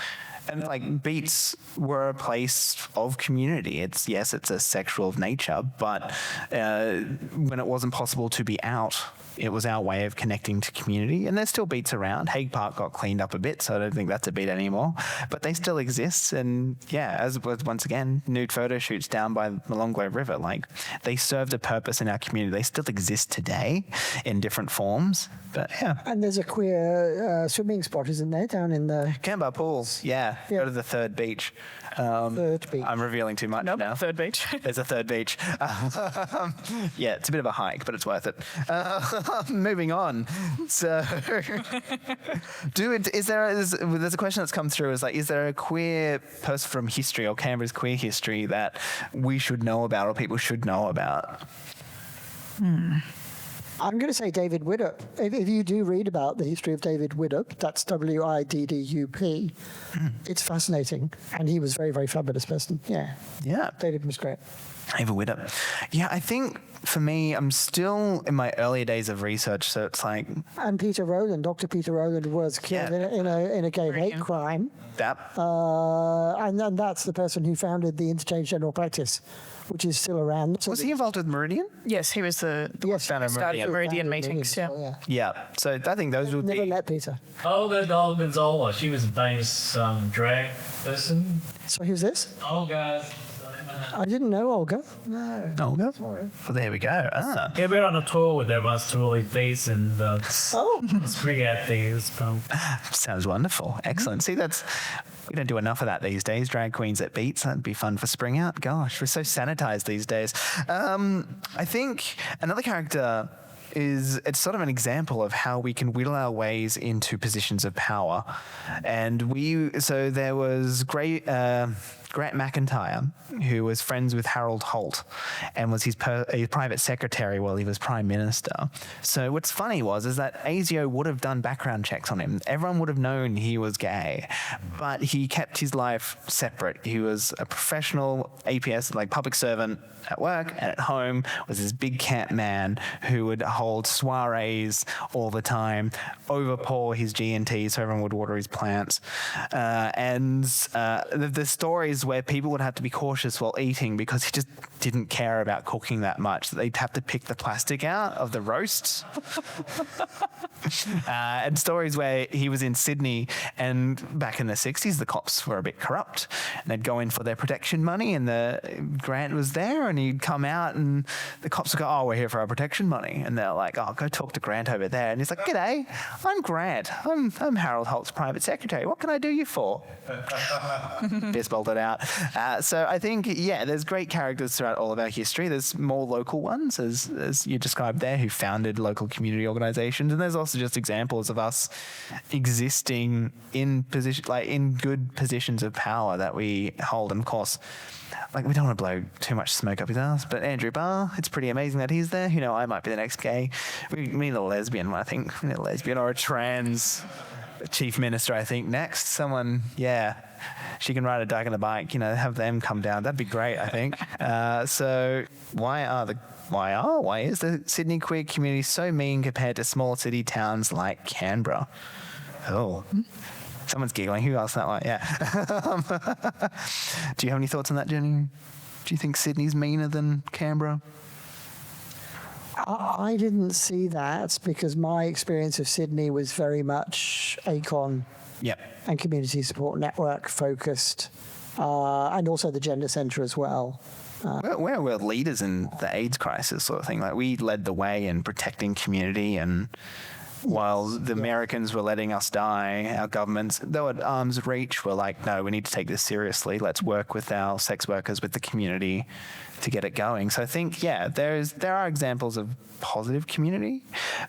And like beats were a place of community. It's a sexual of nature, but when it wasn't possible to be out, it was our way of connecting to community. And there's still beats around. Hague Park got cleaned up a bit, so I don't think that's a beat anymore. But they still exist. And yeah, as was once again, nude photo shoots down by the Longlow River, like they served a purpose in our community. They still exist today in different forms. But yeah. And there's a queer swimming spot, isn't there, down in the... Canberra Pools, yeah. Go to the third beach. Third beach. I'm revealing too much now. Third beach. There's a third beach. Yeah, it's a bit of a hike, but it's worth it. Moving on. So, there's a question that's come through, is there a queer person from history or Canberra's queer history that we should know about or people should know about? I'm going to say David Widdup. If you do read about the history of David Widdup, that's Widdup, it's fascinating. And he was a very, very fabulous person. Yeah. Yeah. David was great. David Widdup. Yeah, I think for me, I'm still in my earlier days of research, so it's like... And Peter Rowland, Dr. Peter Rowland was killed in a gay hate crime. And then that's the person who founded the Interchange General Practice, which is still around. So was he involved with Meridian? Yes, he was the founder of Meridian meetings. Yeah. Yeah. So I think those would Never be... met Peter. Olga Gonzalez, she was a famous drag person. So who's this? Olga, I didn't know Olga. Olga? Well, there we go. Ah. Yeah, we're on a tour with them last tour with these and Oh. spring out things. Sounds wonderful. Excellent. See, we don't do enough of that these days. Drag queens at beats. That'd be fun for spring out. Gosh, we're so sanitized these days. I think another character it's sort of an example of how we can whittle our ways into positions of power. And so there was Grant McIntyre, who was friends with Harold Holt and was his private secretary while he was Prime Minister. So what's funny is that ASIO would have done background checks on him. Everyone would have known he was gay, but he kept his life separate. He was a professional APS, like public servant at work, and at home was this big cat man who would hold soirees all the time, overpour his G&T so everyone would water his plants. The stories where people would have to be cautious while eating because he just didn't care about cooking that much. They'd have to pick the plastic out of the roasts. And stories where he was in Sydney and back in the 60s, the cops were a bit corrupt and they'd go in for their protection money and Grant was there and he'd come out and the cops would go, oh, we're here for our protection money. And they're like, oh, go talk to Grant over there. And he's like, g'day, I'm Grant. I'm Harold Holt's private secretary. What can I do you for? Fist bolted out. So I think, there's great characters throughout all of our history. There's more local ones, as you described there, who founded local community organisations. And there's also just examples of us existing in good positions of power that we hold. And of course, we don't want to blow too much smoke up his ass, but Andrew Barr, it's pretty amazing that he's there. I might be the next gay. We need a lesbian, I think. We need a lesbian or a trans chief minister, I think, next. Someone, she can ride a duck on a bike, have them come down. That'd be great, I think. So why is the Sydney queer community so mean compared to small city towns like Canberra? Oh. Someone's giggling. Who asked that one? Yeah. Do you have any thoughts on that, Jenni? Do you think Sydney's meaner than Canberra? I didn't see that because my experience of Sydney was very much ACON and community support network focused, and also the gender centre as well. We're leaders in the AIDS crisis sort of thing. We led the way in protecting community, and while the Americans were letting us die, our governments, though at arm's reach, were like, no, we need to take this seriously. Let's work with our sex workers, with the community to get it going. So I think, there are examples of positive community.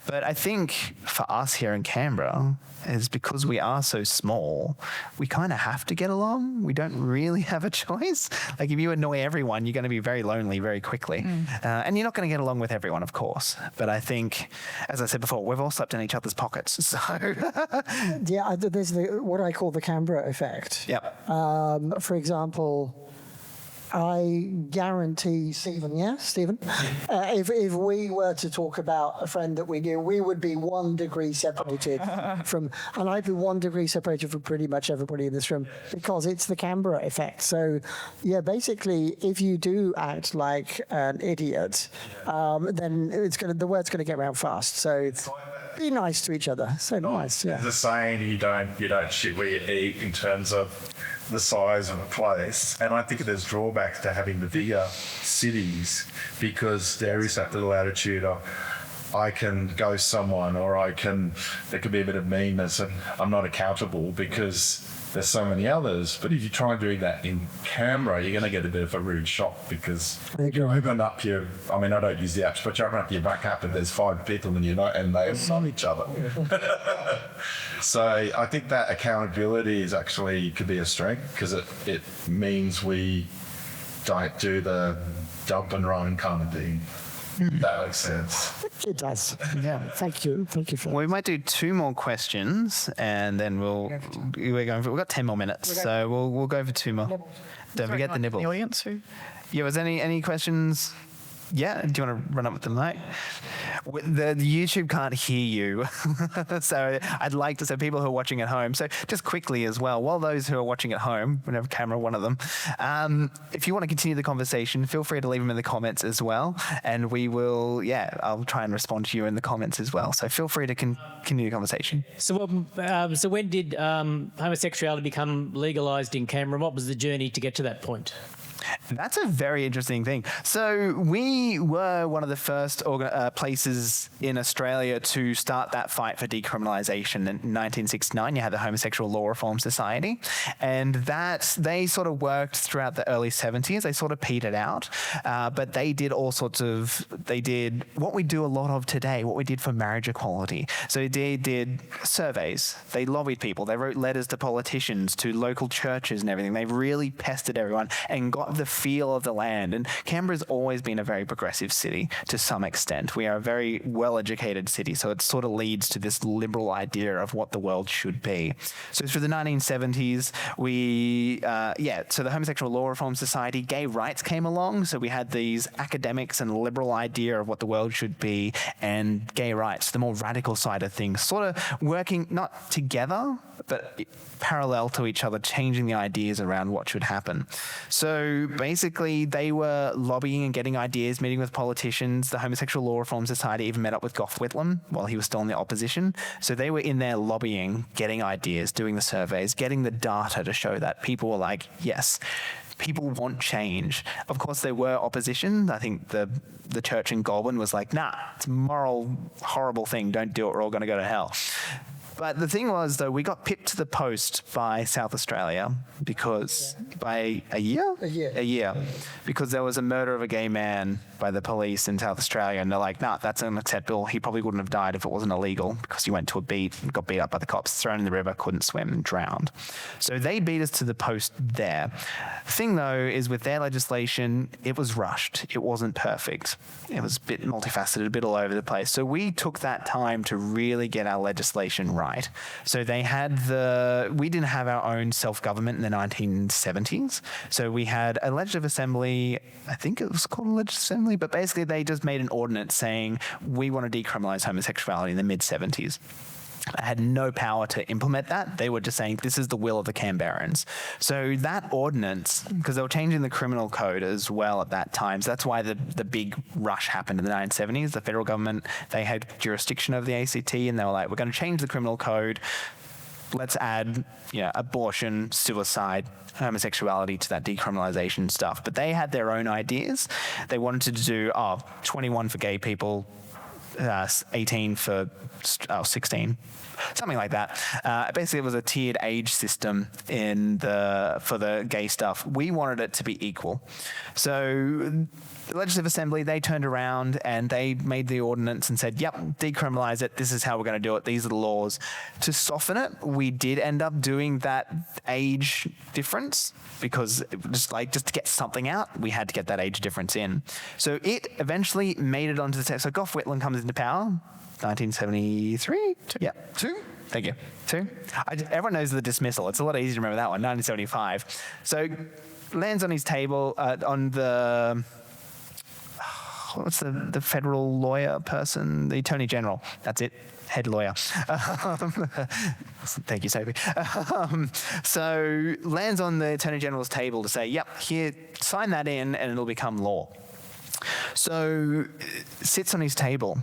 But I think for us here in Canberra, is because we are so small, we kind of have to get along. We don't really have a choice. If you annoy everyone, you're going to be very lonely very quickly. And you're not going to get along with everyone, of course. But I think, as I said before, we've all slept in each other's pockets. So there's what I call the Canberra effect. Yep. For example, I guarantee Stephen, if we were to talk about a friend that we knew, we would be 1 degree separated from, and I'd be 1 degree separated from pretty much everybody in this room because it's the Canberra effect. So, basically, if you do act like an idiot, then the word's going to get around fast. So be nice to each other. So nice, There's a saying, you don't shit where you eat in terms of the size of a place, and I think there's drawbacks to having the bigger cities because there is that little attitude of I can ghost someone or there could be a bit of meanness and I'm not accountable because there's so many others. But if you try doing that in Canberra, you're going to get a bit of a rude shock because you open up I don't use the apps, but you open up your back app and there's 5 people and and they know each other. So I think that accountability could be a strength because it means we don't do the dump and run kind of thing. That makes sense. It does. Thank you for that. We might do 2 more questions and then we've got 10 more minutes, so we'll go for 2 more. Don't forget the nibble. The audience was any questions? Yeah, do you want to run up with the mic? The YouTube can't hear you, so I'd like to say people who are watching at home. So just quickly as well, while those who are watching at home, we have a camera, one of them, if you want to continue the conversation, feel free to leave them in the comments as well, and we will, I'll try and respond to you in the comments as well. So feel free to continue the conversation. So when did homosexuality become legalised in Canberra? What was the journey to get to that point? That's a very interesting thing. So we were one of the first places in Australia to start that fight for decriminalisation. In 1969, you had the Homosexual Law Reform Society, and that they sort of worked throughout the early 70s. They sort of petered out, but they did all sorts of, they did what we do a lot of today, what we did for marriage equality. So they did surveys, they lobbied people, they wrote letters to politicians, to local churches and everything. They really pestered everyone and got the feel of the land. And Canberra's always been a very progressive city to some extent. We are a very well-educated city, so it sort of leads to this liberal idea of what the world should be. So through the 1970s, so the Homosexual Law Reform Society, gay rights came along, so we had these academics and liberal idea of what the world should be, and gay rights, the more radical side of things, sort of working not together, but parallel to each other, changing the ideas around what should happen. So basically, they were lobbying and getting ideas, meeting with politicians. The Homosexual Law Reform Society even met up with Gough Whitlam while he was still in the opposition. So they were in there lobbying, getting ideas, doing the surveys, getting the data to show that people were like, yes, people want change. Of course, there were opposition. I think the church in Goulburn was like, nah, it's a moral, horrible thing. Don't do it. We're all going to go to hell. But the thing was, though, we got pipped to the post by South Australia because by a year, because there was a murder of a gay man by the police in South Australia, and they're like, nah, that's unacceptable. He probably wouldn't have died if it wasn't illegal because he went to a beat, got beat up by the cops, thrown in the river, couldn't swim, and drowned. So they beat us to the post there. The thing, though, is with their legislation, it was rushed. It wasn't perfect. It was a bit multifaceted, a bit all over the place. So we took that time to really get our legislation right. So they had we didn't have our own self-government in the 1970s. So we had a legislative assembly, I think it was called a legislative assembly, but basically they just made an ordinance saying we want to decriminalise homosexuality in the mid-70s. I had no power to implement that. They were just saying, this is the will of the Canberrans. So that ordinance, because they were changing the criminal code as well at that time, so that's why the big rush happened in the 1970s. The federal government, they had jurisdiction over the ACT, and they were like, we're going to change the criminal code. Let's add, abortion, suicide, homosexuality to that decriminalisation stuff. But they had their own ideas. They wanted to do 21 for gay people, 18 for 16, something like that. Basically, it was a tiered age system for the gay stuff. We wanted it to be equal. So the Legislative Assembly, they turned around and they made the ordinance and said, yep, decriminalise it. This is how we're going to do it. These are the laws. To soften it, we did end up doing that age difference because just to get something out, we had to get that age difference in. So it eventually made it onto the text. So Gough Whitlam comes into power, 1973? Yeah, 2? Thank you. 2? Everyone knows the dismissal. It's a lot easier to remember that one, 1975. So lands on his table, on the... What's the federal lawyer person? The Attorney General. That's it. Head lawyer. Thank you, Sophie. So lands on the Attorney General's table to say, yep, here, sign that in and it'll become law. So sits on his table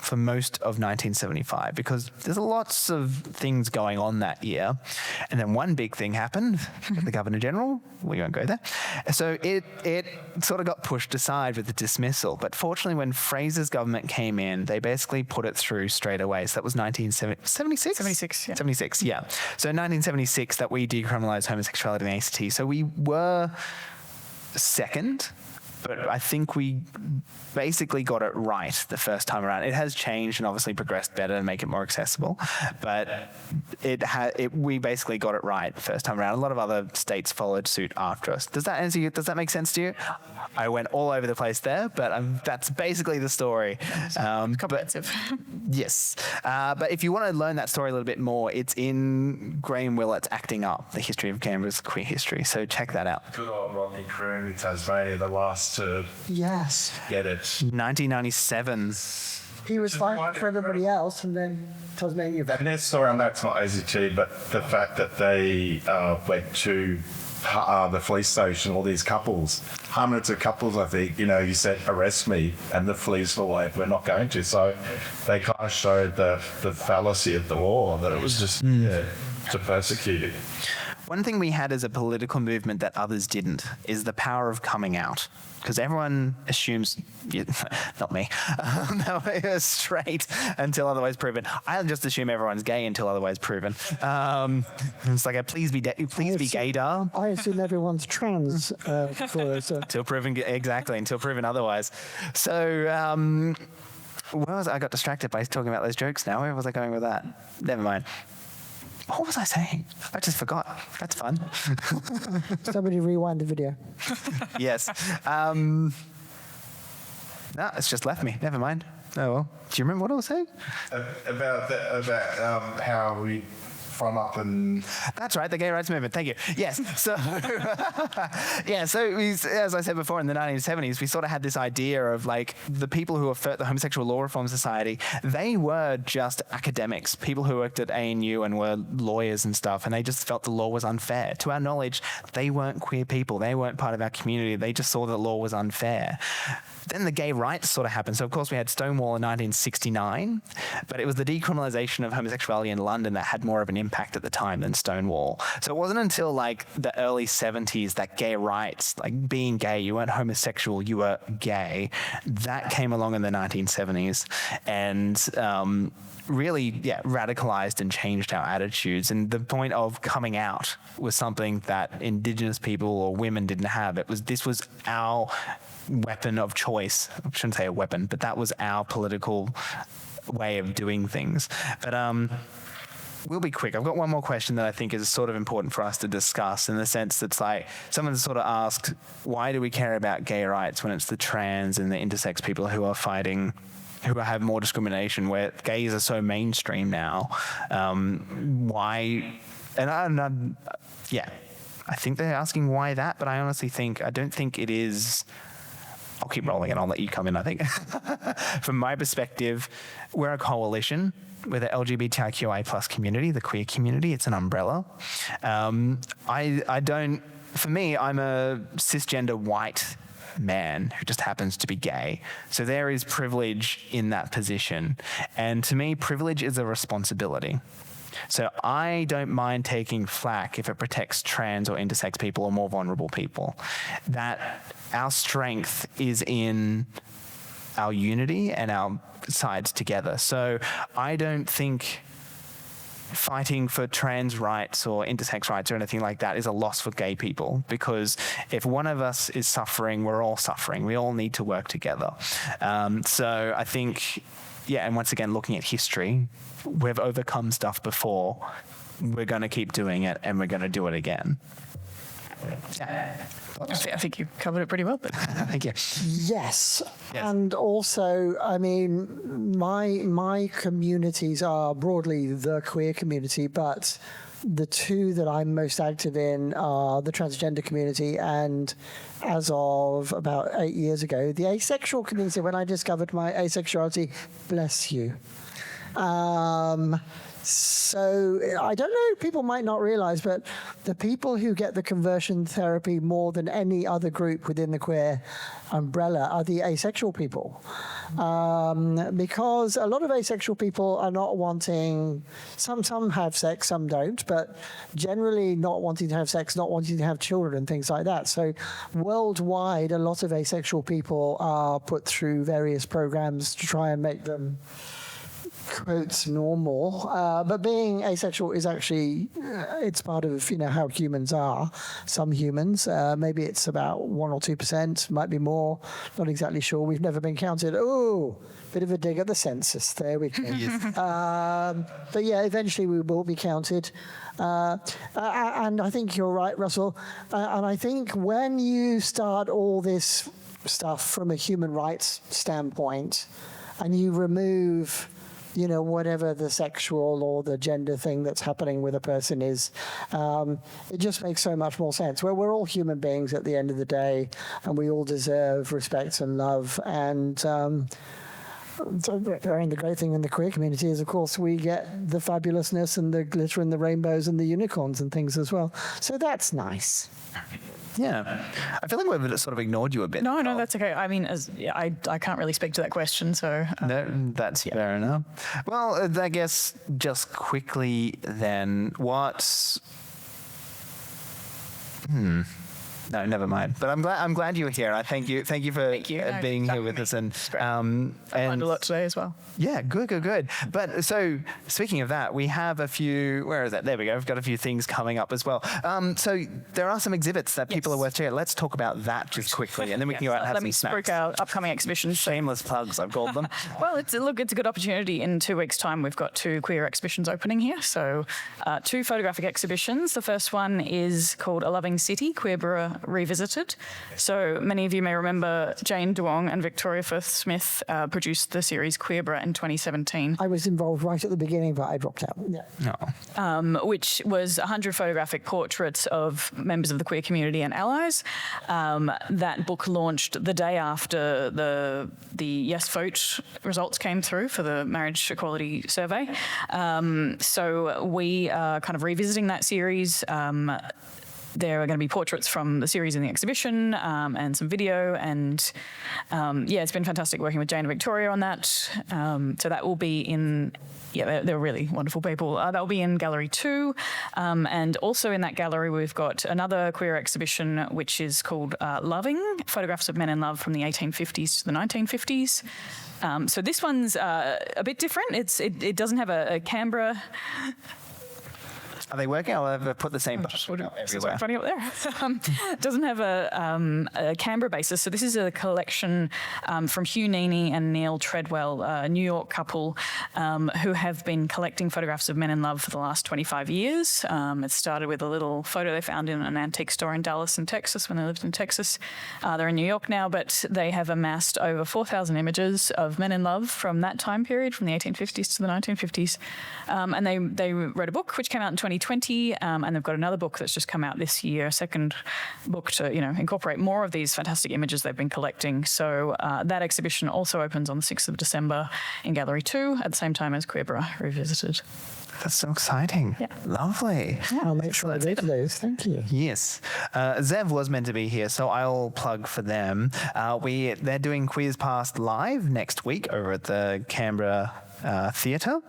for most of 1975 because there's lots of things going on that year. And then one big thing happened, the Governor General, we won't go there. So it sort of got pushed aside with the dismissal. But fortunately, when Fraser's government came in, they basically put it through straight away. So that was 1976? 76, yeah. 76, yeah. So in 1976 that we decriminalised homosexuality in the ACT. So we were second, but I think we basically got it right the first time around. It has changed and obviously progressed better and make it more accessible, but we basically got it right the first time around. A lot of other states followed suit after us. Does that answer you? Does that make sense to you? I went all over the place there, but that's basically the story. Comprehensive. Yes. But if you want to learn that story a little bit more, it's in Graham Willett's Acting Up, The History of Canberra's Queer History. So check that out. Good old Rodney Croon in Tasmania, the last to get it. 1997. He was fighting for everybody else, and then Tasmania. And their story on that's not ACT, but the fact that they went to the police station, all these couples, hundreds of couples, I think, you said, arrest me, and the police were like, we're not going to. So they kind of showed the fallacy of the law, that it was just to persecute you. one thing we had as a political movement that others didn't is the power of coming out. Because everyone assumes, not me, that we're straight until otherwise proven. I just assume everyone's gay until otherwise proven. It's like a please be gaydar. I assume everyone's trans. Until proven otherwise. So, where was I got distracted by talking about those jokes now. Where was I going with that? Never mind. What was I saying? I just forgot. That's fun. Somebody rewind the video. Yes. No, it's just left me. Never mind. Oh well. Do you remember what I was saying? About how we front up and... That's right, the gay rights movement. Thank you. Yes. So, as I said before, in the 1970s, we sort of had this idea of like the people who were the Homosexual Law Reform Society, they were just academics, people who worked at ANU and were lawyers and stuff, and they just felt the law was unfair. To our knowledge, they weren't queer people. They weren't part of our community. They just saw the law was unfair. Then the gay rights sort of happened. So, of course, we had Stonewall in 1969, but it was the decriminalisation of homosexuality in London that had more of an impact at the time than Stonewall. So it wasn't until like the early 70s that gay rights, like being gay, you weren't homosexual, you were gay, that came along in the 1970s and really, radicalized and changed our attitudes. And the point of coming out was something that Indigenous people or women didn't have. This was our weapon of choice. I shouldn't say a weapon, but that was our political way of doing things. But we'll be quick. I've got one more question that I think is sort of important for us to discuss, in the sense that's like someone sort of asked, why do we care about gay rights when it's the trans and the intersex people who are fighting, who have more discrimination, where gays are so mainstream now? Why? And I think they're asking why that, but I honestly don't think it is. I'll keep rolling and I'll let you come in, I think. From my perspective, we're a coalition. We're the LGBTIQA plus community, the queer community. It's an umbrella. For me, I'm a cisgender white man who just happens to be gay. So there is privilege in that position. And to me, privilege is a responsibility. So I don't mind taking flack if it protects trans or intersex people or more vulnerable people. That our strength is in our unity and our sides together. So I don't think fighting for trans rights or intersex rights or anything like that is a loss for gay people, because if one of us is suffering, we're all suffering. We all need to work together. So I think, and once again, looking at history, we've overcome stuff before. We're going to keep doing it, and we're going to do it again. Yeah. I think you covered it pretty well, but thank you. Yes. And also, I mean, my communities are broadly the queer community, but the two that I'm most active in are the transgender community and, as of about 8 years ago, the asexual community, when I discovered my asexuality. Bless you. So I don't know, people might not realize, but the people who get the conversion therapy more than any other group within the queer umbrella are the asexual people. Because a lot of asexual people are not wanting, some have sex, some don't, but generally not wanting to have sex, not wanting to have children, things like that. So worldwide, a lot of asexual people are put through various programs to try and make them, quotes, normal, but being asexual is actually it's part of how humans are. Some humans, maybe it's about 1 or 2%, might be more, not exactly sure, we've never been counted. Bit of a dig at the census, there we go. But eventually we will be counted, and I think you're right, Russell, and I think when you start all this stuff from a human rights standpoint and you remove whatever the sexual or the gender thing that's happening with a person is, it just makes so much more sense. We're all human beings at the end of the day, and we all deserve respect and love. And the great thing in the queer community is, of course, we get the fabulousness and the glitter and the rainbows and the unicorns and things as well. So that's nice. Yeah. I feel like we've sort of ignored you a bit. No, that's okay. I mean, I can't really speak to that question, so... No, that's fair enough. Well, I guess just quickly then, No, never mind. But I'm glad you were here. I thank you for being here with us. And I learned a lot today as well. Yeah, good. But so speaking of that, we have a few. Where is that? There we go. We've got a few things coming up as well. So there are some exhibits that people are worth checking out. Let's talk about that just quickly, and then we can go out and have some snacks. Let me spruik our upcoming exhibitions. Shameless plugs, I've called them. Well, it's a good opportunity. In 2 weeks' time, we've got 2 queer exhibitions opening here. So 2 photographic exhibitions. The first one is called A Loving City, Queer Revisited. So many of you may remember Jane Duong and Victoria Firth-Smith produced the series Queerborough in 2017. I was involved right at the beginning, but I dropped out. Yeah. Which was 100 photographic portraits of members of the queer community and allies. That book launched the day after the Yes Vote results came through for the Marriage Equality Survey. So we are kind of revisiting that series. There are going to be portraits from the series in the exhibition and some video. And it's been fantastic working with Jane and Victoria on that. So that will be in, they're really wonderful people. That will be in Gallery 2. And also in that gallery, we've got another queer exhibition, which is called Loving, Photographs of Men in Love from the 1850s to the 1950s. So this one's a bit different. It doesn't have a Canberra. Are they working? I'll have put the same button everywhere. Funny up there. Doesn't have a Canberra basis. So this is a collection from Hugh Neeney and Neil Treadwell, a New York couple who have been collecting photographs of men in love for the last 25 years. It started with a little photo they found in an antique store in Dallas in Texas when they lived in Texas. They're in New York now, but they have amassed over 4,000 images of men in love from that time period, from the 1850s to the 1950s. And they wrote a book which came out in 2020, and they've got another book that's just come out this year, a second book to incorporate more of these fantastic images they've been collecting. So that exhibition also opens on the 6th of December in Gallery 2 at the same time as Queerborough Revisited. That's so exciting. Yeah. Lovely. Yeah, I'll make sure I do those. Thank you. Yes. Zev was meant to be here, so I'll plug for them. They're doing Queers Past live next week over at the Canberra Theatre,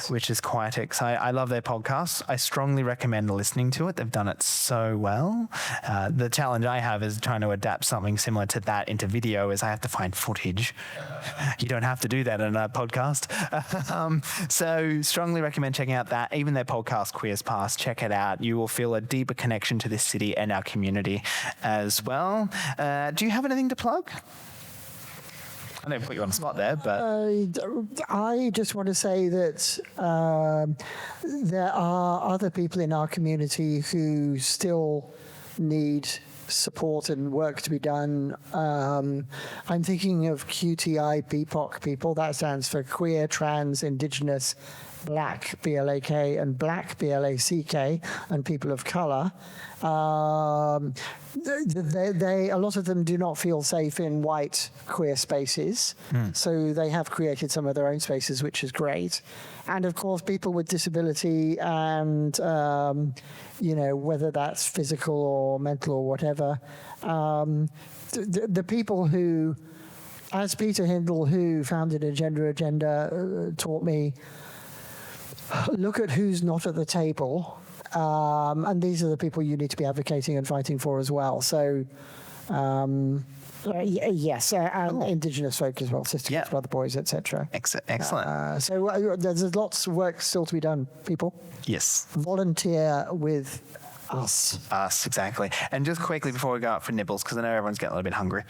which is quite exciting. I love their podcast. I strongly recommend listening to it. They've done it so well. The challenge I have is trying to adapt something similar to that into video is I have to find footage. You don't have to do that in a podcast. So strongly recommend checking out that. Even their podcast, Queers Past, check it out. You will feel a deeper connection to this city and our community as well. Do you have anything to plug? I don't put you on the spot there, but I just want to say that there are other people in our community who still need support and work to be done. I'm thinking of QTI BPOC people. That stands for Queer, Trans, Indigenous, Black, BLAK, and Black, BLACK, and people of colour. A lot of them do not feel safe in white queer spaces, so they have created some of their own spaces, which is great. And of course, people with disability and, whether that's physical or mental or whatever, the people who, as Peter Hindle, who founded Agenda, taught me, look at who's not at the table. And these are the people you need to be advocating and fighting for as well. So, yes, and Indigenous folk as well, sisters, brother boys, etc. Excellent. So there's lots of work still to be done, people. Yes. Volunteer with us. Us, exactly. And just quickly before we go out for nibbles, because I know everyone's getting a little bit hungry,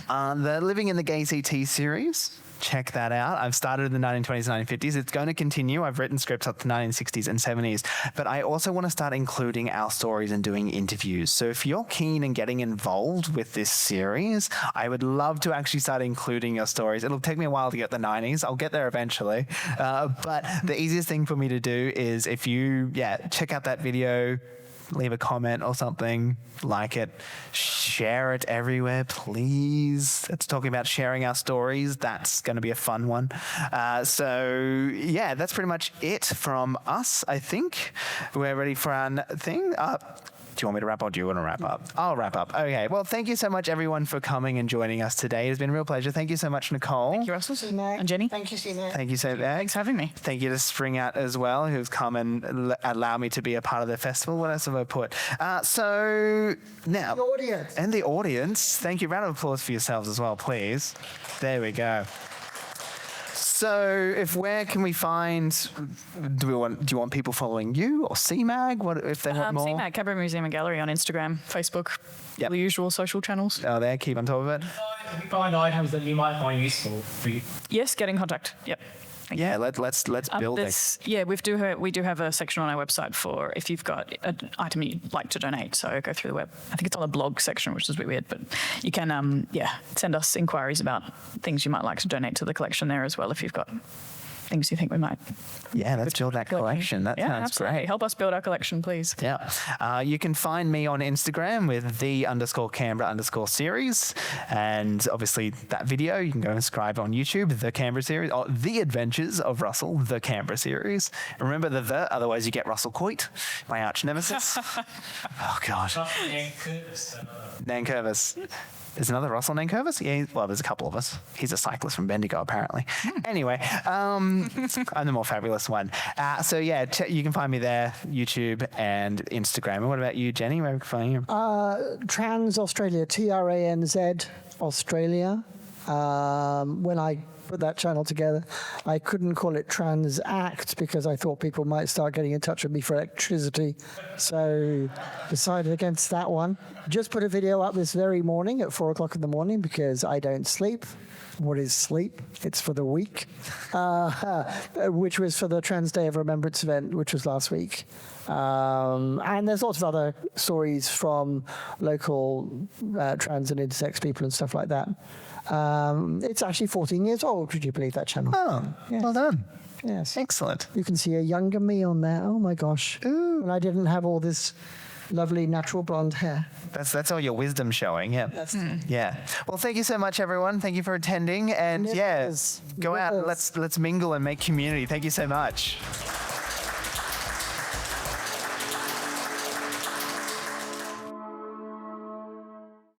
the Living in the GAYCT series, check that out. I've started in the 1920s and 1950s. It's going to continue. I've written scripts up to the 1960s and 70s, but I also want to start including our stories and doing interviews. So if you're keen in getting involved with this series, I would love to actually start including your stories. It'll take me a while to get the 90s. I'll get there eventually. But the easiest thing for me to do is if you, check out that video, leave a comment or something, like it, share it everywhere, please. It's talking about sharing our stories. That's going to be a fun one. That's pretty much it from us, I think. We're ready for our thing. Do you want me to wrap or do you want to wrap up? I'll wrap up. Okay. Well, thank you so much, everyone, for coming and joining us today. It's been a real pleasure. Thank you so much, Nicole. Thank you, Russell. And Jenny. Thank you, Sina. Thank you so much. Thanks for having me. Thank you to Spring Out as well, who's come and allow me to be a part of the festival. What else have I put? So now, The audience. and the audience. Thank you. Round of applause for yourselves as well, please. There we go. So, where can we find? Do you want people following you or CMAG? What if they want more? CMAG, Canberra Museum and Gallery on Instagram, Facebook, Yep. the usual social channels. Oh, there. Keep on top of it. If you find items that you might find useful for you. Yes, get in contact. Yep. Yeah. Let's build it. Yeah, we do have a section on our website for if you've got an item you'd like to donate. So go through the web. I think it's on the blog section, which is a bit weird, but you can send us inquiries about things you might like to donate to the collection there as well if you've got things you think we might. Yeah, let's build that collection. That sounds absolutely. great. Help us build our collection, please. Yeah. You can find me on Instagram with _Canberra_series. And obviously that video, you can go and subscribe on YouTube, The Canberra Series, or The Adventures of Russell, The Canberra Series. Remember the, otherwise you get Russell Coit, my arch nemesis. Oh, God. Nankervis. There's another Russell Nankervis? Yeah, well, there's a couple of us. He's a cyclist from Bendigo, apparently. Anyway, I'm the more fabulous one. So, yeah, you can find me there, YouTube and Instagram. And what about you, Jenny? Where can we find you? Trans Australia, TRANZ Australia. When I put that channel together, I couldn't call it Transact because I thought people might start getting in touch with me for electricity. So decided against that one. Just put a video up this very morning at 4 o'clock in the morning because I don't sleep. What is sleep? It's for the week, which was for the Trans Day of Remembrance event, which was last week. And there's lots of other stories from local trans and intersex people and stuff like that. It's actually 14 years old, would you believe, that channel? Oh, Yes. well done. Yes. Excellent. You can see a younger me on there. Oh, my gosh. Ooh. And I didn't have all this lovely natural blonde hair. That's all your wisdom showing, yeah. Yeah. Well, thank you so much, everyone. Thank you for attending. And, Yes. go out and Yes. let's mingle and make community. Thank you so much.